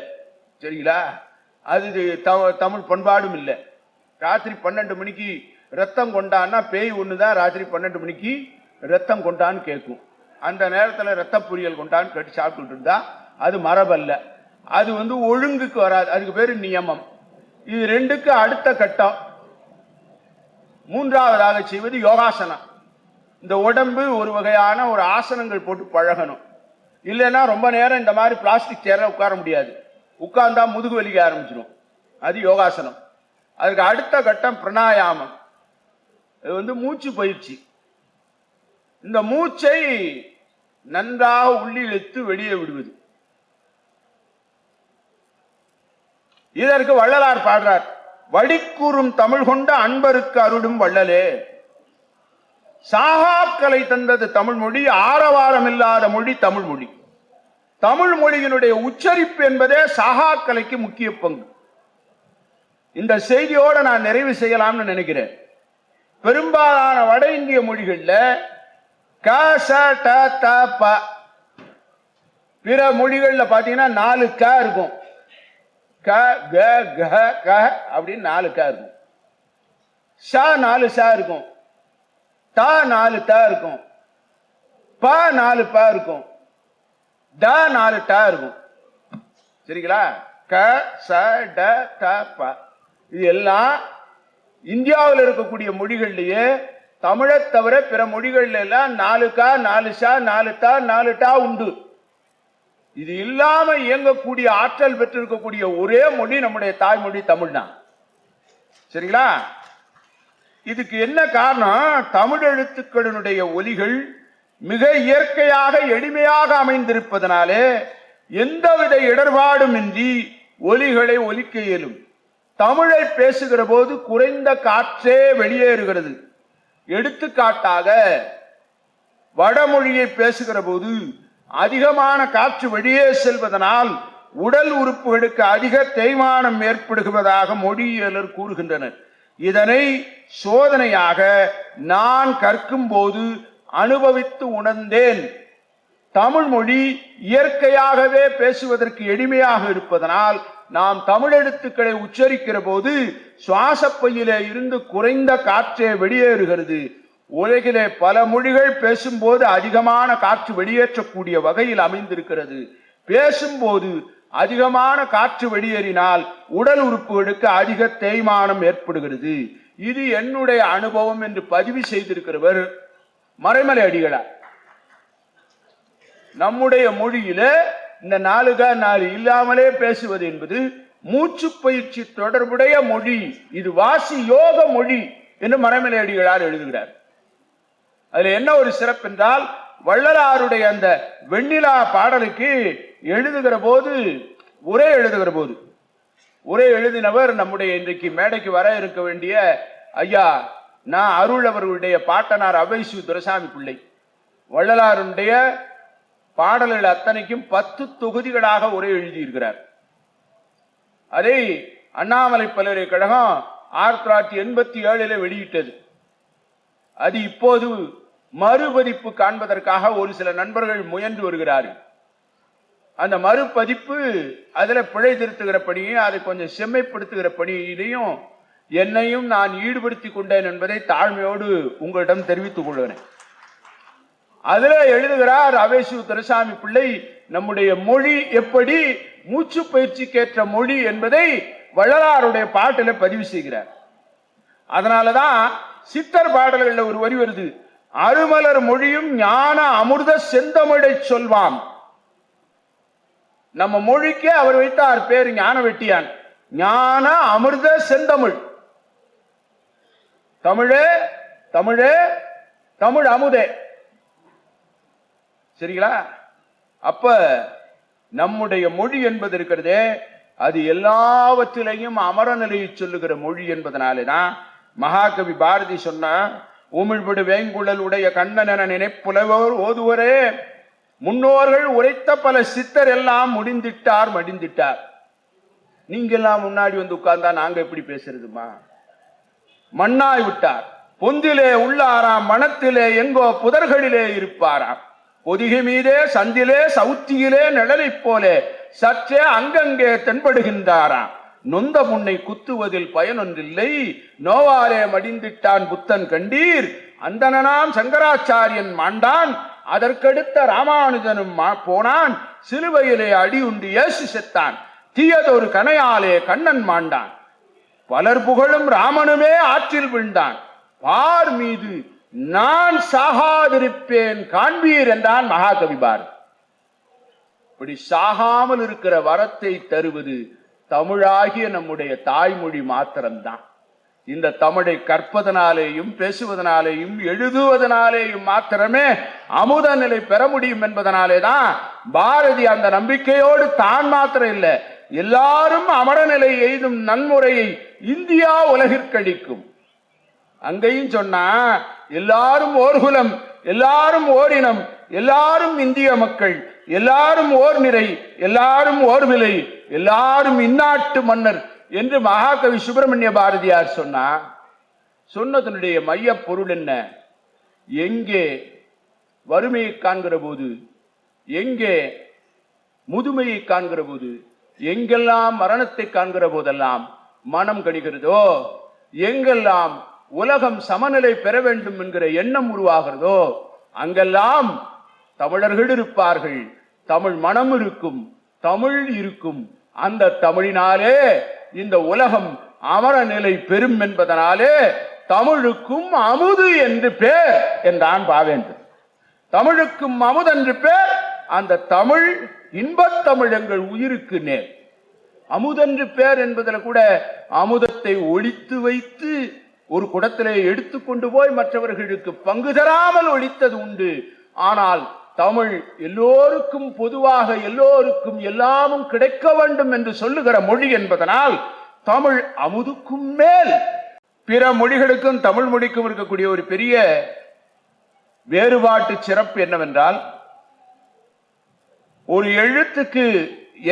சரிங்களா? அது தமிழ் பண்பாடும் இல்லை. ராத்திரி 12 மணிக்கு ரத்தம் கொண்டான்னா பேய் ஒண்ணுதான் ராத்திரி 12 மணிக்கு ரத்தம் கொண்டான்னு கேட்கும். அந்த நேரத்தில் ரத்த பொரியல் கொண்டான்னு கேட்டு சாப்பிட்டு இருந்தா அது மரபல்ல. அது ஒழுங்குக்கு வராது. அதுக்கு பேரு நியமம். இது ரெண்டுக்கு அடுத்த கட்டம். மூன்றாவதாக செய்வது யோகாசனம். இந்த உடம்பு ஒரு வகையான ஒரு ஆசனங்கள் போட்டு பழகணும். இல்லைன்னா ரொம்ப நேரம் இந்த மாதிரி பிளாஸ்டிக் சேர்ல உட்கார முடியாது. உட்கார்ந்தா முதுகு வலிக்க ஆரம்பிச்சிடும். அது யோகாசனம். அதுக்கு அடுத்த கட்டம் பிராணாயாமம். இது மூச்சு பயிற்சி. இந்த மூச்சை நன்றாக உள்ளிழுத்து வெளியே விடுவது. இதற்கு வள்ளலார் பாடுறார், வடிக்கூறும் தமிழ் கொண்ட அன்பருக்கு அருளும் வள்ளலே. சாகாக்கலை தந்தது தமிழ் மொழி, ஆரவாரம் இல்லாத மொழி தமிழ் மொழி. தமிழ் மொழியினுடைய உச்சரிப்பு என்பதே சாகாக்கலைக்கு முக்கிய பங்கு. இந்த செய்தியோட நான் நிறைவு செய்யலாம்னு நினைக்கிறேன். பெரும்பாலான வட இந்திய மொழிகள்ல க ச ட த ப, பிற மொழிகள்ல பாத்தீங்கன்னா 4 க இருக்கும். க க க க அப்படின்னு 4 க இருக்கும். ஷ 4 ஷ இருக்கும். த 4 த இருக்கும். ப 4 ப இருக்கும். ட 4 ட இருக்கும். சரிங்களா? க ச ட த ப. இது எல்லாம் இந்தியாவில் இருக்கக்கூடிய மொழிகள்லயே தமிழை தவிர பிற மொழிகள்ல எல்லாம் 4 க 4 ஷ 4 த 4 ட உண்டு. இது இல்லாம இயங்கக்கூடிய ஆற்றல் பெற்றிருக்கக்கூடிய ஒரே மொழி நம்முடைய தாய்மொழி தமிழ் தான். சரிங்களா? இதுக்கு என்ன காரணம்? தமிழ் எழுத்துக்களினுடைய ஒலிகள் மிக இயற்கையாக எளிமையாக அமைந்திருப்பதனாலே எந்தவித இடர்பாடும் இன்றி ஒலிகளை ஒலிக்க இயலும். தமிழை பேசுகிற போது குறைந்த காற்றே வெளியேறுகிறது. எடுத்துக்காட்டாக வடமொழியை பேசுகிற போது அதிகமான காற்று வெளியே செல்வதனால் உடல் உறுப்புகளுக்கு அதிக தேய்மானம் ஏற்படுவதாக மொழியியலர் கூறுகின்றனர். இதனை சோதனையாக நான் கற்கும் போது அனுபவித்து உணர்ந்தேன். தமிழ் மொழி இயற்கையாகவே பேசுவதற்கு எளிமையாக இருப்பதனால் நாம் தமிழ் எழுத்துக்களை உச்சரிக்கிற போது சுவாச பையிலே இருந்து குறைந்த காற்றே வெளியேறுகிறது. உலகிலே பல மொழிகள் பேசும்போது அதிகமான காற்று வெளியேற்றக்கூடிய வகையில் அமைந்திருக்கிறது. பேசும்போது அதிகமான காற்று வெளியேறினால் உடல் உறுப்புகளுக்கு அதிக தேய்மானம் ஏற்படுகிறது. இது என்னுடைய அனுபவம் என்று பதிவு செய்திருக்கிறவர் மறைமலை அடிகளார். நம்முடைய மொழியில இந்த 4 க 4 இல்லாமலே பேசுவது என்பது மூச்சு பயிற்சி தொடர்புடைய மொழி. இது வாசி யோக மொழி என்று மறைமலை அடிகளார் எழுதுகிறார். அதுல என்ன ஒரு சிறப்பு என்றால், வள்ளலாருடைய அந்த வெண்ணிலா பாடலுக்கு எழுதுகிற போது உரை எழுதினவர் நம்முடைய இன்றைக்கு மேடைக்கு வர இருக்க வேண்டிய ஐயா நான் அருள் அவர்களுடைய பாட்டனார் அவைசு துரைசாமி பிள்ளை. வள்ளலாருடைய பாடல்கள் அத்தனைக்கும் 10 தொகுதிகளாக உரை எழுதியிருக்கிறார். அதை அண்ணாமலை பல்கலைக்கழகம் 1987 வெளியிட்டது. அது இப்போது மறுபதிப்பு காண்பதற்காக ஒரு சில நண்பர்கள் முயன்று வருகிறார்கள். அந்த மறுபதிப்பு அதுல பிழை திருத்துகிற பணியும் அதை கொஞ்சம் செம்மைப்படுத்துகிற பணியிலையும் என்னையும் நான் ஈடுபடுத்தி கொண்டேன் என்பதை தாழ்மையோடு உங்களிடம் தெரிவித்துக் கொள்கிறேன். அதுல எழுதுகிறார் அவைசு துரைசாமி பிள்ளை, நம்முடைய மொழி எப்படி மூச்சு பயிற்சிக்கேற்ற மொழி என்பதை வள்ளலாருடைய பாட்டில பதிவு செய்கிறார். அதனாலதான் சித்தர் பாடல்கள்ல ஒரு வரி வருது, அருமலர் மொழியும் ஞான அமிர்த செந்தமிழை சொல்வாம். நம்ம மொழிக்கு அவர் வைத்தார் பேர் ஞான வெட்டியான். ஞான அமிர்த செந்தமிழ். தமிழே தமிழே தமிழ் அமுதே. சரிங்களா? அப்ப நம்முடைய மொழி என்பது இருக்கிறதே, அது எல்லாவற்றிலையும் அமரநிலையை சொல்லுகிற மொழி என்பதனாலேதான் மகாகவி பாரதி சொன்ன, உமிழ்விடு வேங்குழல் உடைய கண்ணன் என நினைப்புலவோர் ஓதுவரே, முன்னோர்கள் உரைத்த பல சித்தர் எல்லாம் முடிந்திட்டார் மடிந்திட்டார். நீங்க எல்லாம் முன்னாடி வந்து உட்கார்ந்தா நாங்க எப்படி பேசுறதுமா? மண்ணாய் விட்டார். பொந்திலே உள்ளாராம், மனத்திலே எங்கோ புதர்களிலே இருப்பாராம். பொதிகை மீதே சந்திலே சவுத்தியிலே நிழலை போலே சற்றே அங்கங்கே தென்படுகின்றாராம். நொந்த முன்னை குத்துவதில் பயனொன்றில்லை, நோவாலே மடிந்திட்டான் புத்தன் கண்டீர். அந்தனாம் சங்கராச்சாரியன் மாண்டான், அதற்கடுத்த ராமானுஜனும் போனான். சிலுவையிலே அடி உண்டு இயேசு செத்தான், தீயதொரு கனையாலே கண்ணன் மாண்டான். பலர் புகழும் ராமனுமே ஆற்றில் விழுந்தான், பார் மீது நான் சாகாதிருப்பேன் காண்பீர் என்றான் மகாகவி பாரதி. இப்படி சாகாமல் இருக்கிற வரத்தை தருவது தமிழாகிய நம்முடைய தாய்மொழி மாத்திரம்தான். இந்த தமிழை கற்பதனாலேயும் பேசுவதனாலேயும் எழுதுவதனாலேயும் மாத்திரமே அமுத நிலை பெற முடியும் என்பதனாலே தான் பாரதி அந்த நம்பிக்கையோடு தான் மாத்திரம் இல்லை, எல்லாரும் அமரநிலை எய்தும் நன்முறையை இந்தியா உலகிற்கழிக்கும். அங்கேயும் சொன்னா, எல்லாரும் ஓர்குலம், எல்லாரும் ஓரினம், எல்லாரும் இந்திய மக்கள், எல்லாரும் ஓர் நிறை, எல்லாரும் ஓர் விலை, எல்லாரும் இந்நாட்டு மன்னர் என்று மகாகவி சுப்பிரமணிய பாரதியார் சொன்னதனுடைய மைய பொருள் என்ன? எங்கே வறுமையை காண்கிற போது, எங்கே முதுமையை காண்கிற போது, எங்கெல்லாம் மரணத்தை காண்கிற போதெல்லாம் மனம் கணிகிறதோ, எங்கெல்லாம் உலகம் சமநிலை பெற வேண்டும் என்கிற எண்ணம் உருவாகிறதோ, அங்கெல்லாம் தமிழர்கள் இருப்பார்கள், தமிழ் மனம் இருக்கும், தமிழ் இருக்கும். அந்த தமிழினாலே இந்த உலகம் அமர நிலை பெறும் என்பதனாலே தமிழுக்கும் அமுது என்று பேர் என்றான் பாவேந்தர். தமிழுக்கும் அமுது என்று பேர். அந்த தமிழ் இன்பத் தமிழ் எங்கள் உயிருக்கு நேர். அமுதென்று பேர் என்பதில் கூட அமுதத்தை ஒழித்து வைத்து ஒரு குடத்திலே எடுத்துக்கொண்டு போய் மற்றவர்களுக்கு பங்கு தராமல் ஒழித்தது உண்டு. ஆனால் தமிழ் எல்லோருக்கும் பொதுவாக, எல்லோருக்கும் எல்லாமும் கிடைக்க வேண்டும் என்று சொல்லுகிற மொழி என்பதனால் தமிழ் அமுதுக்கும் மேல். பிற மொழிகளுக்கும் தமிழ் மொழிக்கும் இருக்கக்கூடிய ஒரு பெரிய வேறுபாட்டு சிறப்பு என்னவென்றால், ஒரு எழுத்துக்கு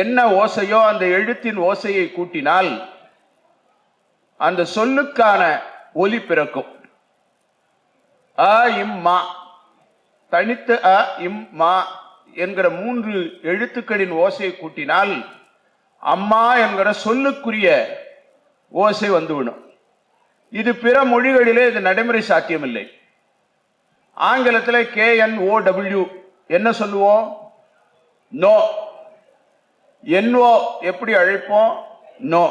என்ன ஓசையோ அந்த எழுத்தின் ஓசையை கூட்டினால் அந்த சொல்லுக்கான ஒலி பிறக்கும். அ இம் மா, தனித்து அ இம் மா என்கிற 3 எழுத்துக்களின் ஓசையை கூட்டினால் அம்மா என்கிற சொல்லுக்குரிய ஓசை வந்துவிடும். இது பிற மொழிகளிலே இது நடைமுறை சாத்தியமில்லை. ஆங்கிலத்தில் KNOW என்ன சொல்லுவோம்? நோ. NO எப்படி அழைப்போம்? நோ.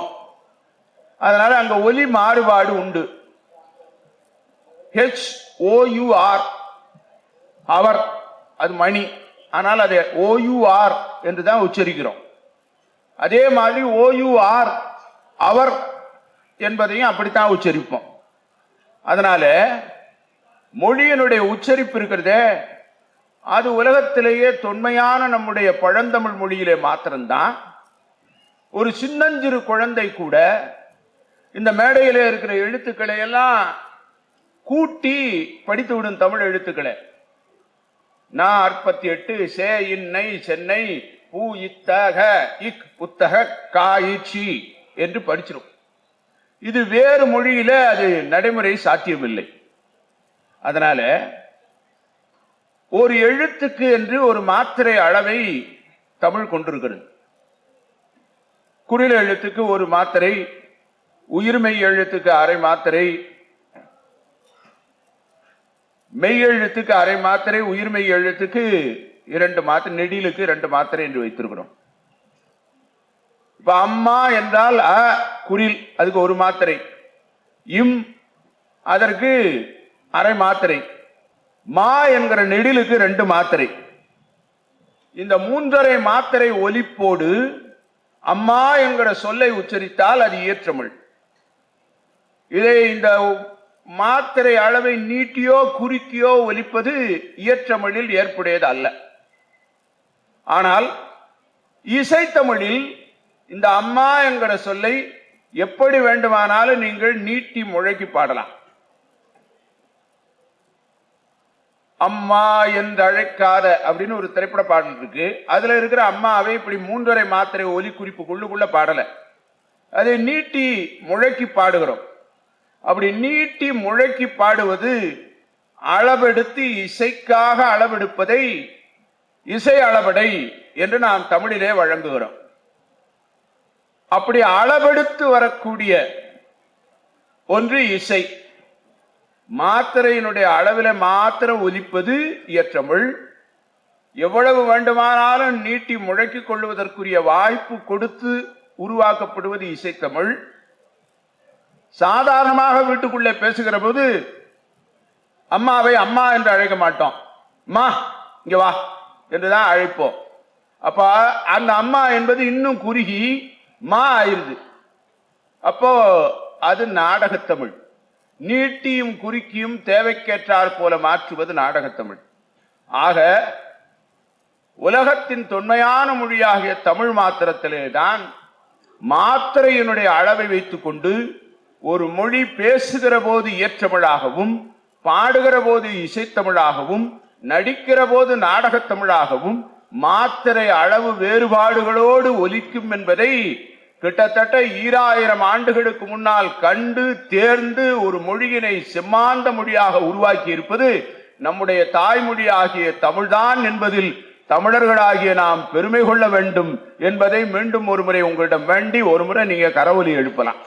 அதனால அங்க ஒலி மாறுபாடு உண்டு. HOUR அவர், அது மணி, ஆனால் அதை OUR என்று தான் உச்சரிக்கிறோம். அதே மாதிரி OUR அவர் என்பதையும் அப்படித்தான் உச்சரிப்போம். அதனால மொழியினுடைய உச்சரிப்பு இருக்கிறதே, அது உலகத்திலேயே தொன்மையான நம்முடைய பழந்தமிழ் மொழியிலே மாத்திரம்தான். ஒரு சின்னஞ்சிறு குழந்தை கூட இந்த மேடையிலே இருக்கிற எழுத்துக்களை எல்லாம் கூட்டி படித்து விடும். தமிழ் எழுத்துக்களை நா 68 சே இன்னை சென்னை பூ இத்தக இக் புத்தக காயிச்சி என்று படிச்சிடும். இது வேறு மொழியில அது நடைமுறை சாத்தியமில்லை. அதனால ஒரு எழுத்துக்கு என்று ஒரு மாத்திரை அளவை தமிழ் கொண்டிருக்கிறது. குறில் எழுத்துக்கு ஒரு மாத்திரை, உயிர்மெய் எழுத்துக்கு அரை மாத்திரை, மெய் எழுத்துக்கு அரை மாத்திரை, உயிர்மெய் எழுத்துக்கு 2 மாத்திரை, நெடிலுக்கு 2 மாத்திரை என்று வைத்திருக்கிறோம். இப்ப அம்மா என்றால் அ குறில், அதுக்கு ஒரு மாத்திரை. இம் அதற்கு அரை மாத்திரை, மா என்கிற நெடிலுக்கு 2 மாத்திரை. இந்த 3.5 மாத்திரை ஒலிப்போடு அம்மா என்கிற சொல்லை உச்சரித்தால் அது இயற்றமிழ். இதை இந்த மாத்திரை அளவை நீட்டியோ குறுக்கியோ ஒலிப்பது இயற்றமிழில் ஏற்புடையது அல்ல. ஆனால் இசைத்தமிழில் இந்த அம்மா என்கிற சொல்லை எப்படி வேண்டுமானாலும் நீங்கள் நீட்டி முழக்கி பாடலாம். அம்மா என்று அழைக்காத அப்படின்னு ஒரு திரைப்பட பாடல் இருக்கு. அதுல இருக்கிற அம்மாவை இப்படி 3.5 மாத்திரை ஒலி குறிப்புக்குள்ளுக்குள்ள பாடல, அதை நீட்டி முழக்கி பாடுகிறோம். அப்படி நீட்டி முழக்கி பாடுவது அளவெடுத்து இசைக்காக அளவெடுப்பதை இசை அளபடை என்று நாம் தமிழிலே வழங்குகிறோம். அப்படி அளவெடுத்து வரக்கூடிய ஒன்று இசை. மாத்திரையினுடைய அளவில் மாத்திரம் ஒலிப்பது இயற்றமிழ். எவ்வளவு வேண்டுமானாலும் நீட்டி முழக்கிக் கொள்வதற்குரிய வாய்ப்பு கொடுத்து உருவாக்கப்படுவது இசைத்தமிழ். சாதாரணமாக வீட்டுக்குள்ளே பேசுகிற போது அம்மாவை அம்மா என்று அழைக்க மாட்டோம், அம்மா இங்க வா என்றுதான் அழைப்போம். அப்ப அந்த அம்மா என்பது இன்னும் குறுகி மா ஆயிருது. அப்போ அது நாடகத்தமிழ். நீட்டியும் குறுக்கியும் தேவைக்கேற்றாற் போல மாற்றுவது நாடகத்தமிழ். ஆக உலகத்தின் தொன்மையான மொழியாகிய தமிழ் மாத்திரத்திலே தான் மாத்திரையினுடைய அளவை வைத்துக் கொண்டு ஒரு மொழி பேசுகிற போது இயற்றமிழாகவும், பாடுகிற போது இசைத்தமிழாகவும், நடிக்கிற போது நாடகத்தமிழாகவும் மாத்திரை அளவு வேறுபாடுகளோடு ஒலிக்கும் என்பதை கிட்டத்தட்ட 2000 ஆண்டுகளுக்கு முன்னால் கண்டு தேர்ந்து ஒரு மொழியினை செம்மாந்த மொழியாக உருவாக்கி இருப்பது நம்முடைய தாய்மொழியாகிய தமிழ்தான் என்பதில் தமிழர்களாகிய நாம் பெருமை கொள்ள வேண்டும் என்பதை மீண்டும் ஒரு முறை உங்களிடம் வேண்டி ஒரு முறை நீங்க கரவொலி எழுப்பலாம்.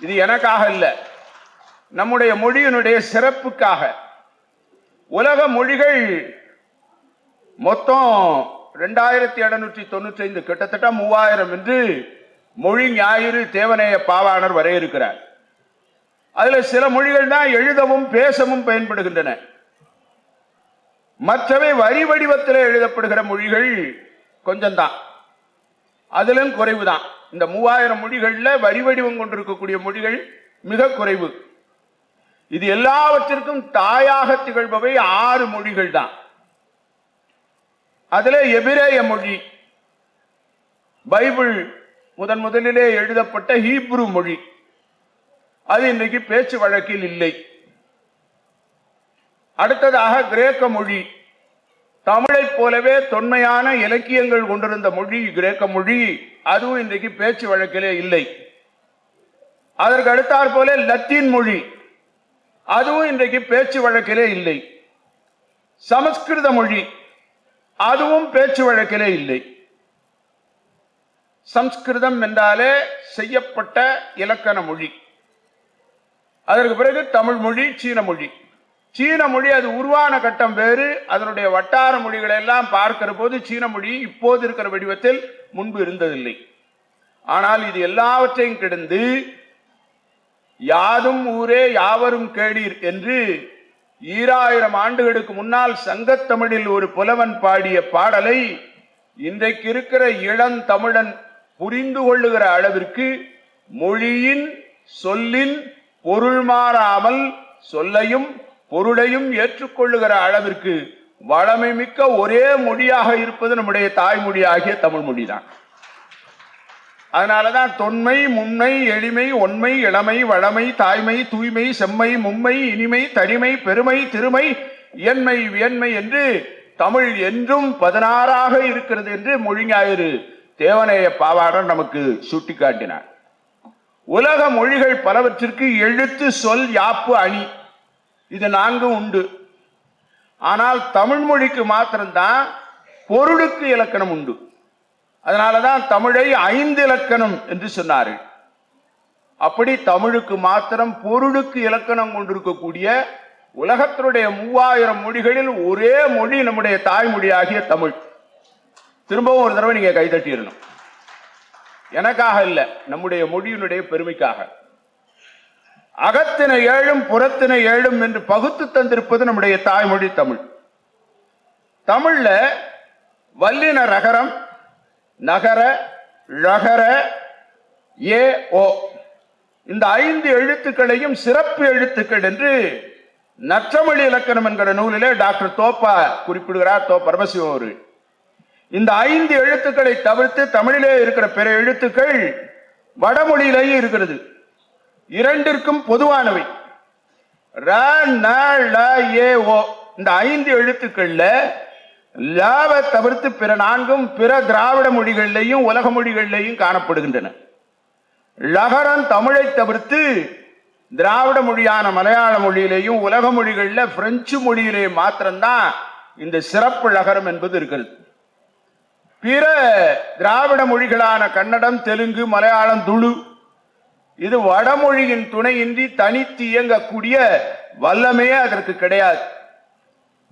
இது எனக்காக இல்லை, நம்முடைய மொழியினுடைய சிறப்புக்காக. உலக மொழிகள் மொத்தம் 2795, கிட்டத்தட்ட 3000 என்று மொழி ஞாயிறு தேவநேய பாவாணர் வரையறுக்கிறார். அதுல சில மொழிகள் தான் எழுதவும் பேசவும் பயன்படுகின்றன. மற்றவை வரி வடிவத்தில் எழுதப்படுகிற மொழிகள் கொஞ்சம்தான், அதிலும் குறைவுதான். இந்த 3000 மொழிகள்ல வரி வடிவம் கொண்டிருக்கக்கூடிய மொழிகள் மிக குறைவு. இது எல்லாவற்றிற்கும் தாயாக திகழ்பவை 6 மொழிகள் தான். அதுல எபிரேய மொழி, பைபிள் முதலிலே எழுதப்பட்ட ஹீப்ரு மொழி, அது இன்றைக்கு பேச்சு வழக்கில் இல்லை. அடுத்ததாக கிரேக்க மொழி, தமிழை போலவே தொன்மையான இலக்கியங்கள் கொண்டிருந்த மொழி கிரேக்க மொழி, அதுவும் இன்றைக்கு பேச்சு வழக்கிலே இல்லை. அதற்கு அடுத்தாற் போல லத்தீன் மொழி, அதுவும் இன்றைக்கு பேச்சு வழக்கிலே இல்லை. சமஸ்கிருத மொழி, அதுவும் பேச்சு வழக்கிலே இல்லை. சம்ஸ்கிருதம் என்றாலே செய்யப்பட்ட இலக்கண மொழி. அதற்கு பிறகு தமிழ் மொழி, சீன மொழி. சீன மொழி அது உருவான கட்டம் வேறு. அதனுடைய வட்டார மொழிகளை எல்லாம் பார்க்கிற போது சீன மொழி இப்போது இருக்கிற வடிவத்தில் முன்பு இருந்ததில்லை. ஆனால் இது எல்லாவற்றையும் கிடந்து யாதும் ஊரே யாவரும் கேளீர் என்று 2000 ஆண்டுகளுக்கு முன்னால் சங்கத்தமிழில் ஒரு புலவன் பாடிய பாடலை இன்றைக்கு இருக்கிற இளந்தமிழன் புரிந்து கொள்ளுகிற அளவிற்கு மொழியின் சொல்லின் பொருள் மாறாமல் சொல்லையும் பொருளையும் ஏற்றுக்கொள்ளுகிற அளவிற்கு வளமை மிக்க ஒரே மொழியாக இருப்பது நம்முடைய தாய்மொழியாகிய தமிழ் மொழிதான். அதனாலதான் தொன்மை, முன்மை, எளிமை, ஒன்மை, இளமை, வளமை, தாய்மை, தூய்மை, செம்மை, மும்மை, இனிமை, தனிமை, பெருமை, திருமை, இயன்மை, வியன்மை என்று தமிழ் என்றும் 16ஆக இருக்கிறது என்று மொழிஞாயிறு தேவநேய பாவாணர் நமக்கு சுட்டிக்காட்டினார். உலக மொழிகள் பலவற்றிற்கு எழுத்து, சொல், யாப்பு, அணி இது 4 உண்டு. ஆனால் தமிழ் மொழிக்கு மாத்திரம்தான் பொருளுக்கு இலக்கணம் உண்டு. அதனாலதான் தமிழை 5 இலக்கணம் என்று சொன்னார்கள். அப்படி தமிழுக்கு மாத்திரம் பொருளுக்கு இலக்கணம் கொண்டிருக்கக்கூடிய உலகத்தினுடைய 3000 மொழிகளில் ஒரே மொழி நம்முடைய தாய்மொழியாகிய தமிழ். திரும்பவும் ஒரு தடவை நீங்க கைதட்டிடணும். எனக்காக இல்ல, நம்முடைய மொழியினுடைய பெருமைக்காக. அகத்தின ஏழும் புறத்தின ஏழும் என்று பகுத்து தந்திருப்பது நம்முடைய தாய்மொழி தமிழ். தமிழ்ல வல்லின ரகரம், நகர, ழகர, ஏ, ஓ இந்த 5 எழுத்துக்களையும் சிறப்பு எழுத்துக்கள் என்று நற்றமிழ் இலக்கணம் என்கிற நூலிலே டாக்டர் தோப்பா குறிப்பிடுகிறார். பரமசிவம் அவர்கள் இந்த 5 எழுத்துக்களை தவிர்த்து தமிழிலே இருக்கிற பிற எழுத்துக்கள் வடமொழியிலேயும் இருக்கிறது. 2ற்கும் பொதுவானவை. ர, ந, ள, ஏ, ஓ இந்த 5 எழுத்துக்கள்ல லாவை தவிர்த்து பிற 4ம் பிற திராவிட மொழிகளிலேயும் உலக மொழிகளிலேயும் காணப்படுகின்றன. லகரம் தமிழை தவிர்த்து திராவிட மொழியான மலையாள மொழியிலேயும் உலக மொழிகளில் பிரெஞ்சு மொழியிலே மாத்திரம்தான் இந்த சிறப்பு லகரம் என்பது இருக்கிறது. பிற திராவிட மொழிகளான கன்னடம், தெலுங்கு, மலையாளம், துளு இது வடமொழியின் துணையின்றி தனித்து இயங்கக்கூடிய வல்லமையே அதற்கு கிடையாது.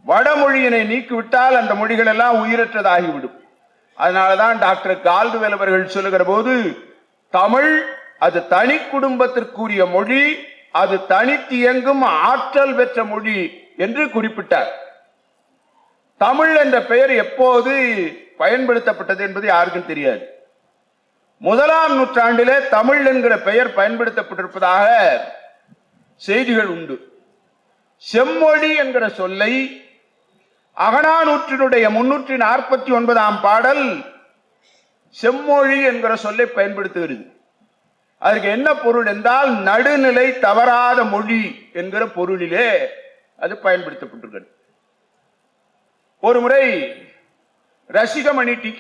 வடமொழியினை நீக்கிவிட்டால் அந்த மொழிகள் எல்லாம் உயிரற்றதாகிவிடும். அதனாலதான் டாக்டர் கால்டுவெல் அவர்கள் சொல்லுகிற போது தமிழ் அது தனி குடும்பத்திற்குரிய மொழி, அது தனித்து இயங்கும் ஆற்றல் பெற்ற மொழி என்று குறிப்பிட்டார். தமிழ் என்ற பெயர் எப்போது பயன்படுத்தப்பட்டது என்பது யாருக்கும் தெரியாது. 1ஆம் நூற்றாண்டிலே தமிழ் என்கிற பெயர் பயன்படுத்தப்பட்டிருப்பதாக செய்திகள் உண்டு. செம்மொழி என்கிற சொல்லை அகநானூற்றினுடைய 349ஆம் பாடல் செம்மொழி என்கிற சொல்லை பயன்படுத்துகிறது. அதுக்கு என்ன பொருள் என்றால் நடுநிலை தவறாத மொழி என்கிற பொருளிலே அது பயன்படுத்தப்பட்டிருக்கிறது. ஒரு முறை ரசிகமணி டி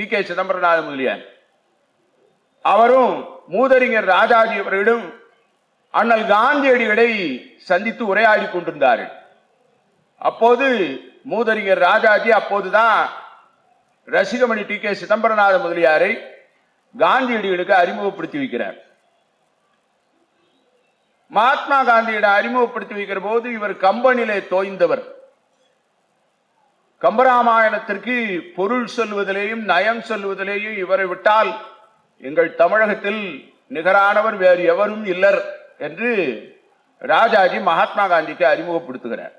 கே சிதம்பரநாத முதலியார் அவரும் மூதறிஞர் ராஜாஜி அவர்களும் அண்ணல் காந்தியடிகளை சந்தித்து உரையாடி கொண்டிருந்தார்கள். அப்போது மூதறிஞர் ராஜாஜி அப்போதுதான் ரசிகமணி டி கே சிதம்பரநாத முதலியாரை காந்தியடிகளுக்கு அறிமுகப்படுத்தி வைக்கிறார். மகாத்மா காந்தியிடம் அறிமுகப்படுத்தி வைக்கிற போது இவர் கம்பனிலே தோய்ந்தவர். கம்பராமாயணத்திற்கு பொருள் சொல்வதிலேயும் நயம் சொல்வதிலேயும் இவரை விட்டால் எங்கள் தமிழகத்தில் நிகரானவர் வேறு எவரும் இல்லர் என்று ராஜாஜி மகாத்மா காந்திக்கு அறிமுகப்படுத்துகிறார்.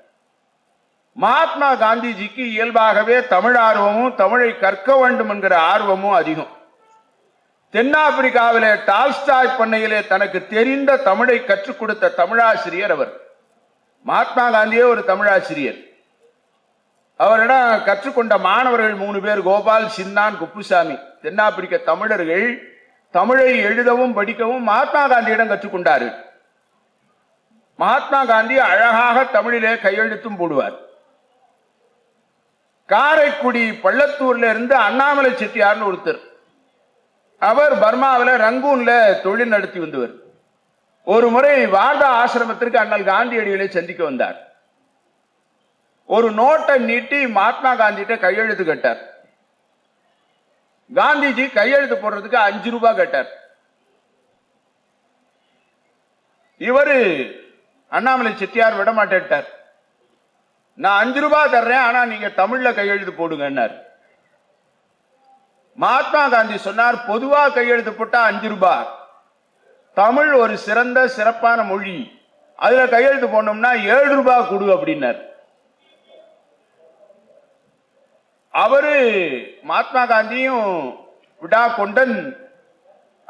மகாத்மா காந்திஜிக்கு இயல்பாகவே தமிழ் ஆர்வமும் தமிழை கற்க வேண்டும் என்கிற ஆர்வமும் அதிகம். தென்னாப்பிரிக்காவிலே டால்ஸ்டாய் பண்ணையிலே தனக்கு தெரிந்த தமிழை கற்றுக் கொடுத்த தமிழாசிரியர் அவர். மகாத்மா காந்தியே ஒரு தமிழாசிரியர். அவரிடம் கற்றுக்கொண்ட மாணவர்கள் 3 பேர், கோபால், சின்னான், குப்புசாமி. தென்னாப்பிரிக்க தமிழர்கள் தமிழை எழுதவும் படிக்கவும் மகாத்மா காந்தியிடம் கற்றுக்கொண்டார்கள். மகாத்மா காந்தி அழகாக தமிழிலே கையெழுத்தும் போடுவார். காரைக்குடி பள்ளத்தூர்ல இருந்து அண்ணாமலை செட்டியார்னு ஒருத்தர், அவர் பர்மாவில் ரங்கூன்ல தொழில் நடத்தி வந்தவர். ஒரு முறை வார்தா ஆசிரமத்திற்கு அண்ணல் காந்தியடிகளை சந்திக்க வந்தார். ஒரு நோட்டை நீட்டி மகாத்மா காந்திகிட்ட கையெழுத்து கேட்டார். காந்திஜி கையெழுத்து போடுறதுக்கு 5 ரூபாய் கேட்டார். இவரு அண்ணாமலை செட்டியார் விட மாட்டேட்டார். நான் 5 ரூபாய் தர்றேன், ஆனா நீங்க தமிழ்ல கையெழுத்து போடுங்கன்னார். மகாத்மா காந்தி சொன்னார், பொதுவா கையெழுத்து போட்டா 5 ரூபாய், தமிழ் ஒரு சிறப்பான மொழி, அதுல கையெழுத்து போனோம்னா 7 ரூபாய் கொடு அப்படின்னார். அவரு மகாத்மா காந்தியும் விடா கொண்டன்,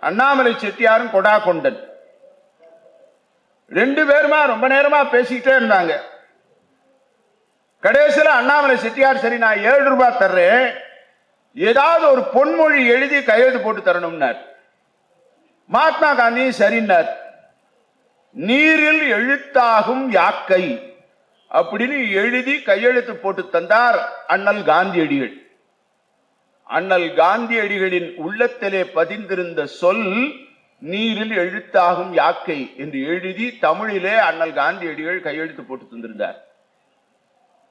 அண்ணாமலை செட்டியாரும் கொடா கொண்டன். 2 பேருமா ரொம்ப நேரமா பேசிக்கிட்டே இருந்தாங்க. கடைசியில் அண்ணாமலை செட்டியார், சரி நான் 7 ரூபாய் தர்றேன், ஏதாவது ஒரு பொன்மொழி எழுதி கையெழுத்து போட்டு தரணும்னார். மகாத்மா காந்தி சரின்னார். நீரில் எழுத்தாகும் யாக்கை அப்படின்னு எழுதி கையெழுத்து போட்டு தந்தார் அண்ணல் காந்தியடிகள். அண்ணல் காந்தியடிகளின் உள்ளத்திலே பதிந்திருந்த சொல் நீரில் எழுத்தாகும் யாக்கை என்று எழுதி தமிழிலே அண்ணல் காந்தியடிகள் கையெழுத்து போட்டு தந்திருந்தார்.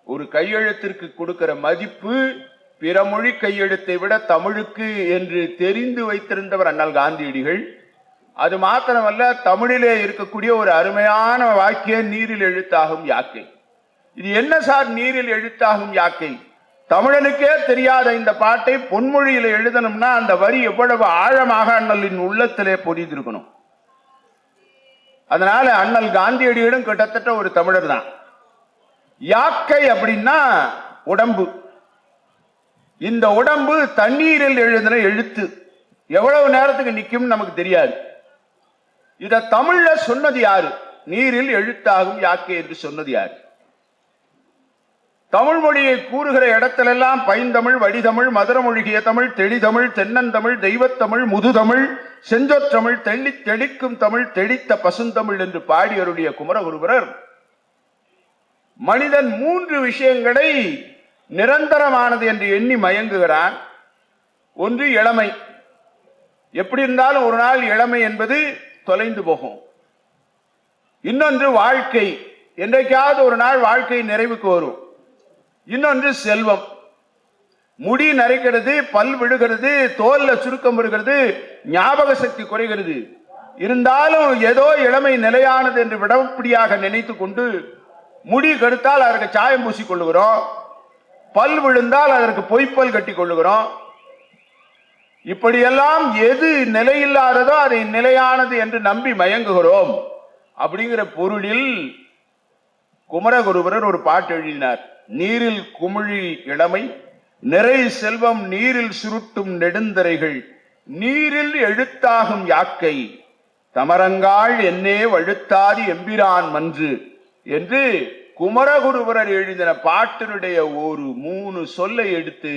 ஒரு கையெழுத்திற்கு கொடுக்கிற மதிப்பு பிற மொழி கையெழுத்தை விட தமிழுக்கு என்று தெரிந்து வைத்திருந்தவர் அண்ணல் காந்தியடிகள். அது மாத்திரமல்ல, தமிழிலே இருக்கக்கூடிய ஒரு அருமையான வாக்கியம் நீரில் எழுத்தாகும் யாக்கை. இது என்ன சார் நீரில் எழுத்தாகும் யாக்கை? தமிழனுக்கே தெரியாத இந்த பாட்டை பொன்மொழியில எழுதணும்னா அந்த வரி எவ்வளவு ஆழமாக அண்ணலின் உள்ளத்திலே பொதிந்திருக்கணும். அதனால அண்ணல் காந்தியடிகளும் கிட்டத்தட்ட ஒரு தமிழர் தான். யாக்கை அப்படின்னா உடம்பு. இந்த உடம்பு தண்ணீரில் எழுதின எழுத்து எவ்வளவு நேரத்துக்கு நிற்கும் நமக்கு தெரியாது. இத தமிழ்ல சொன்னது யாரு? நீரில் எழுத்தாகும் யாக்கை என்று சொன்னது யாரு? தமிழ் மொழியை கூறுகிற இடத்திலெல்லாம் பைந்தமிழ், வடிதமிழ், மதுரமொழிகிய தமிழ், தெளிதமிழ், தென்னந்தமிழ், தெய்வத்தமிழ், முதுதமிழ், செஞ்சொற்றமிழ், தெள்ளி தெளிக்கும் தமிழ், தெளித்த பசுந்தமிழ் என்று பாடியருடைய குமரகுருபரர் மனிதன் 3 விஷயங்களை நிரந்தரமானது என்று எண்ணி மயங்குகிறான். ஒன்று இளமை. எப்படி இருந்தாலும் ஒரு நாள் இளமை என்பது தொலைந்து போகும். இன்னொன்று வாழ்க்கை, என்றைக்காவது ஒரு நாள் வாழ்க்கை நிறைவுக்கு வரும். இன்னொன்று செல்வம். முடி நரைக்கிறது, பல் விழுகிறது, தோல்ல சுருக்கம் வருகிறது, ஞாபக சக்தி குறைகிறது. இருந்தாலும் ஏதோ இளமை நிலையானது என்று விடப்படியாக நினைத்து கொண்டு முடி கருத்தால் அதற்கு சாயம் பூசிக் கொள்ளுகிறோம், பல் விழுந்தால் அதற்கு பொய்ப்பல் கட்டி கொள்ளுகிறோம். இப்படியெல்லாம் எது நிலையில்லாததோ அதை நிலையானது என்று நம்பி மயங்குகிறோம். அப்படிங்கிற பொருளில் குமரகுருபரர் ஒரு பாட்டு எழுதினார். நீரில் குமிழி இளமை, நிறை செல்வம், நீரில் சுருட்டும் நெடுந்தரைகள், நீரில் எழுத்தாகும் யாக்கை, தமரங்காள் என்னே வழுத்தாதி எம்பிரான் மன்று என்று குமரகுருபரர் எழுதின பாட்டினுடைய ஒரு 3 சொல்லை எடுத்து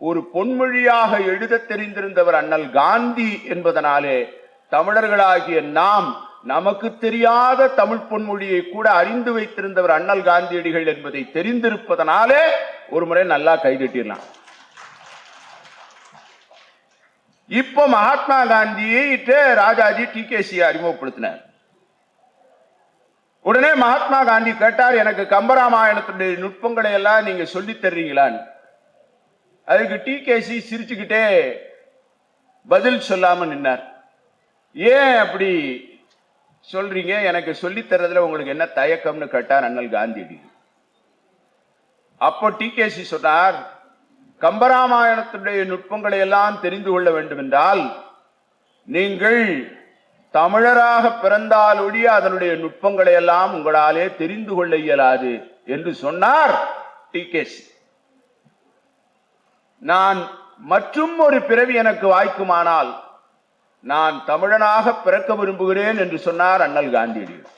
ஒரு பொன்மொழியாக எழுத தெரிந்திருந்தவர் அண்ணல் காந்தி என்பதனாலே தமிழர்களாகிய நாம் நமக்கு தெரியாத தமிழ் பொன்மொழியை கூட அறிந்து வைத்திருந்தவர் அண்ணல் காந்தியடிகள் என்பதை தெரிந்திருப்பதனாலே ஒரு முறை நல்லா கைதட்டிடலாம். இப்ப மகாத்மா காந்தியை ராஜாஜி டிகேசி அறிமுகப்படுத்தினார். உடனே மகாத்மா காந்தி கேட்டார், எனக்கு கம்பராமாயணத்துடைய நுட்பங்களை எல்லாம் நீங்க சொல்லி தர்றீங்களான்னு. அதுக்கு டிகேசி சிரிச்சுக்கிட்டே பதில் சொல்லாம நின்னார். ஏன் அப்படி சொல்றீங்க, எனக்கு சொல்லி தர்றதுல உங்களுக்கு என்ன தயக்கம்னு கேட்டார் அண்ணல் காந்தியடி. அப்போ டிகேசி சொன்னார், கம்பராமாயணத்துடைய நுட்பங்களை எல்லாம் தெரிந்து கொள்ள வேண்டும் என்றால் நீங்கள் தமிழராக பிறந்தால் ஒழிய அதனுடைய நுட்பங்களை எல்லாம் உங்களாலே தெரிந்து கொள்ள இயலாது என்று சொன்னார் டிகேசி. நான் மற்றும் ஒரு பிறவி எனக்கு வாய்க்குமானால் நான் தமிழனாக பிறக்க விரும்புகிறேன் என்று சொன்னார் அண்ணல் காந்தியடிகள்.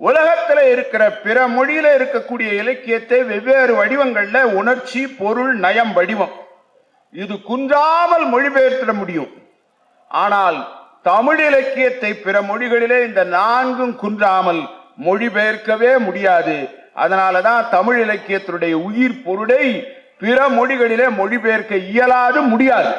உலகத்தில் இருக்கிற பிற மொழியில இருக்கக்கூடிய இலக்கியத்தை வெவ்வேறு வடிவங்கள்ல உணர்ச்சி, பொருள், நயம், வடிவம் இது குன்றாமல் மொழிபெயர்த்திட முடியும். ஆனால் தமிழ் இலக்கியத்தை பிற மொழிகளிலே இந்த 4ம் குன்றாமல் மொழிபெயர்க்கவே முடியாது. அதனாலதான் தமிழ் இலக்கியத்தினுடைய உயிர் பொருளை பிற மொழிகளிலே மொழிபெயர்க்க இயலாது, முடியாது.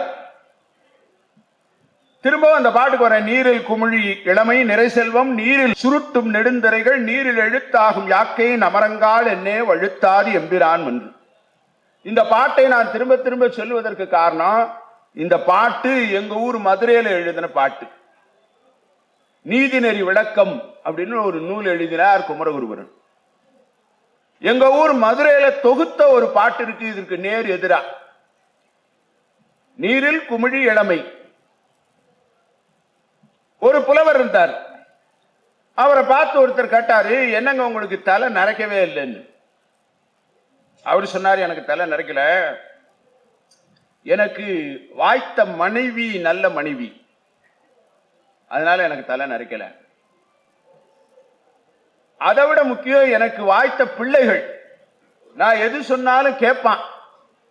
திரும்ப அந்த பாட்டுக்கு வர, நீரில் குமிழி இளமை, நிறை செல்வம், நீரில் சுருட்டும் நெடுந்தரைகள், நீரில் எழுத்தாகும் யாக்கை, நமரங்கால் என்னே வழுத்தாது எம்பிரான் மன்று. இந்த பாட்டை நான் திரும்ப திரும்ப சொல்லுவதற்கு காரணம், இந்த பாட்டு எங்க ஊர் மதுரையில எழுதின பாட்டு. நீதிநெறி விளக்கம் அப்படின்னு ஒரு நூல் எழுதினார் குமரகுருபரர். எங்க ஊர் மதுரையில தொகுத்த ஒரு பாட்டு இருக்கு, இதற்கு நேர் எதிரா. நீரில் குமிழி இளமை. ஒரு புலவர் இருந்தார், அவரை பார்த்து ஒருத்தர் கேட்டாரு, என்னங்க உங்களுக்கு தலை நரைக்கவே இல்லைன்னு. அவர் சொன்னார், எனக்கு தலை நரைக்கல, எனக்கு வாய்த்த மனைவி நல்ல மனைவி, அதனால எனக்கு தலை நரைக்கல. அதை விட முக்கியம், எனக்கு வாய்த்த பிள்ளைகள், நான் எது சொன்னாலும் கேட்பான்.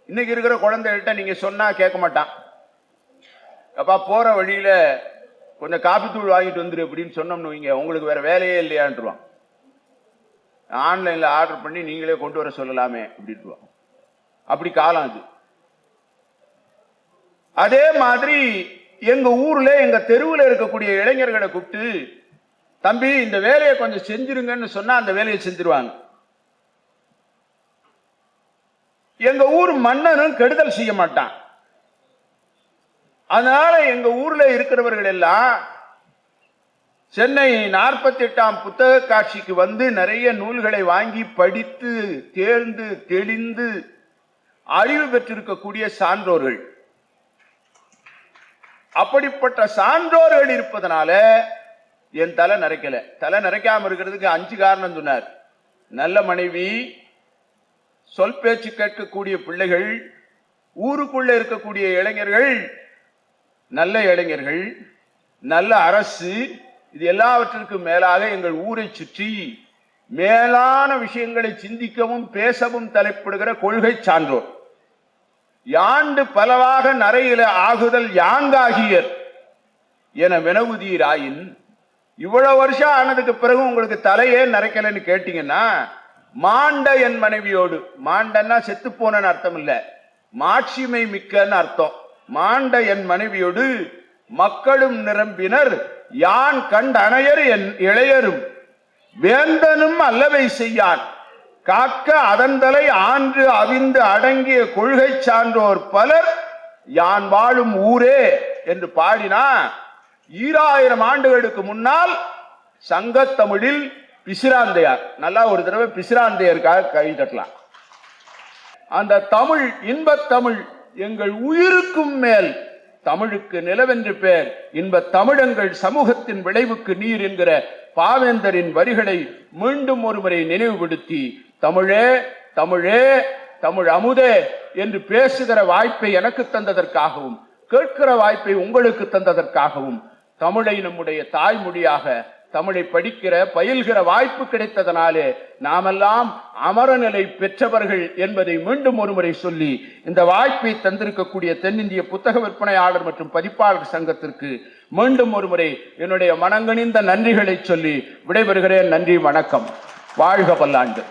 இன்னைக்கு இருக்கிற குழந்தைகிட்ட நீங்க சொன்னா கேட்க மாட்டான். அப்பா போற வழியில கொஞ்சம் காபி தூள் வாங்கிட்டு வந்துரு அப்படின்னு சொன்னோம்னு வைங்க, உங்களுக்கு வேற வேலையே இல்லையான்ட்டுருவான். ஆன்லைன்ல ஆர்டர் பண்ணி நீங்களே கொண்டு வர சொல்லலாமே அப்படின்ட்டுருவான். அப்படி காலம் அது. அதே மாதிரி எங்க ஊர்ல எங்க தெருவில் இருக்கக்கூடிய இளைஞர்களை கூப்பிட்டு, தம்பி இந்த வேலையை கொஞ்சம் செஞ்சிருங்கன்னு சொன்னா அந்த வேலையை செஞ்சிருவாங்க. எங்க ஊர் மன்னனும் கெடுதல் செய்ய மாட்டான். அதனால எங்க ஊர்ல இருக்கிறவர்கள் எல்லாம் சென்னை 48ஆம் புத்தக காட்சிக்கு வந்து நிறைய நூல்களை வாங்கி படித்து தேர்ந்து தெளிந்து அறிவு பெற்றிருக்கக்கூடிய சான்றோர்கள். அப்படிப்பட்ட சான்றோர்கள் இருப்பதனால என் தலை நரைக்கல. தலை நரைக்காம இருக்கிறதுக்கு 5 காரணம் சொன்னார். நல்ல மனைவி, சொல் பேச்சு கேட்கக்கூடிய பிள்ளைகள், ஊருக்குள்ள இருக்கக்கூடிய இளைஞர்கள், நல்ல இளைஞர்கள், நல்ல அரசு, இது எல்லாவற்றிற்கும் மேலாக எங்கள் ஊரை சுற்றி மேலான விஷயங்களை சிந்திக்கவும் பேசவும் தலைப்படுகிற கொள்கை சான்றோர். யாண்டு பலவாக நரையில ஆகுதல் யாங்காகியர் என வினவுதீராயின், இவ்வளவு வருஷம் ஆனதுக்கு பிறகு உங்களுக்கு தலையே நரைக்கலன்னு கேட்டீங்கன்னா, மாண்ட என் மனைவியோடு, மாண்டன்னா செத்து போனன்னு அர்த்தம் இல்ல, மாட்சிமை மிக்கன்னு அர்த்தம். மாண்ட என் மனைவியோடு மக்களும் நிரம்பினர் யான் கண்ட அணையர் என் இளையரும் வேந்தனும் அல்லவை செய்யான் காக்க அதன்தலை ஆன்று அவிந்து அடங்கிய கொள்கை சான்றோர் பலர் யான் வாழும் ஊரே என்று பாடினா, 2000 ஆண்டுகளுக்கு முன்னால் சங்கத்தமிழில் பிசிராந்தையார், நல்லா ஒரு தடவை பிசிராந்தையருக்காக கை தட்டலாம். அந்த தமிழ், இன்பத் தமிழ் எங்கள் உயிருக்கும் மேல் தமிழுக்கு நிலவென்று பேர், இன்ப தமிழங்கள் சமூகத்தின் விளைவுக்கு நீர் என்கிற பாவேந்தரின் வரிகளை மீண்டும் ஒருமுறை நினைவுபடுத்தி, தமிழே தமிழே தமிழ் அமுதே என்று பேசுகிற வாய்ப்பை எனக்கு தந்ததற்காகவும், கேட்கிற வாய்ப்பை உங்களுக்கு தந்ததற்காகவும், தமிழை நம்முடைய தாய்மொழியாக தமிழை படிக்கிற பயில்கிற வாய்ப்பு கிடைத்ததனாலே நாமெல்லாம் அமரநிலை பெற்றவர்கள் என்பதை மீண்டும் ஒருமுறை சொல்லி, இந்த வாய்ப்பை தந்திருக்கக்கூடிய தென்னிந்திய புத்தக விற்பனையாளர் மற்றும் பதிப்பாளர் சங்கத்திற்கு மீண்டும் ஒருமுறை என்னுடைய மனங்கனிந்த நன்றிகளை சொல்லி விடைபெறுகிறேன். நன்றி, வணக்கம். வாழ்க பல்லாண்டு.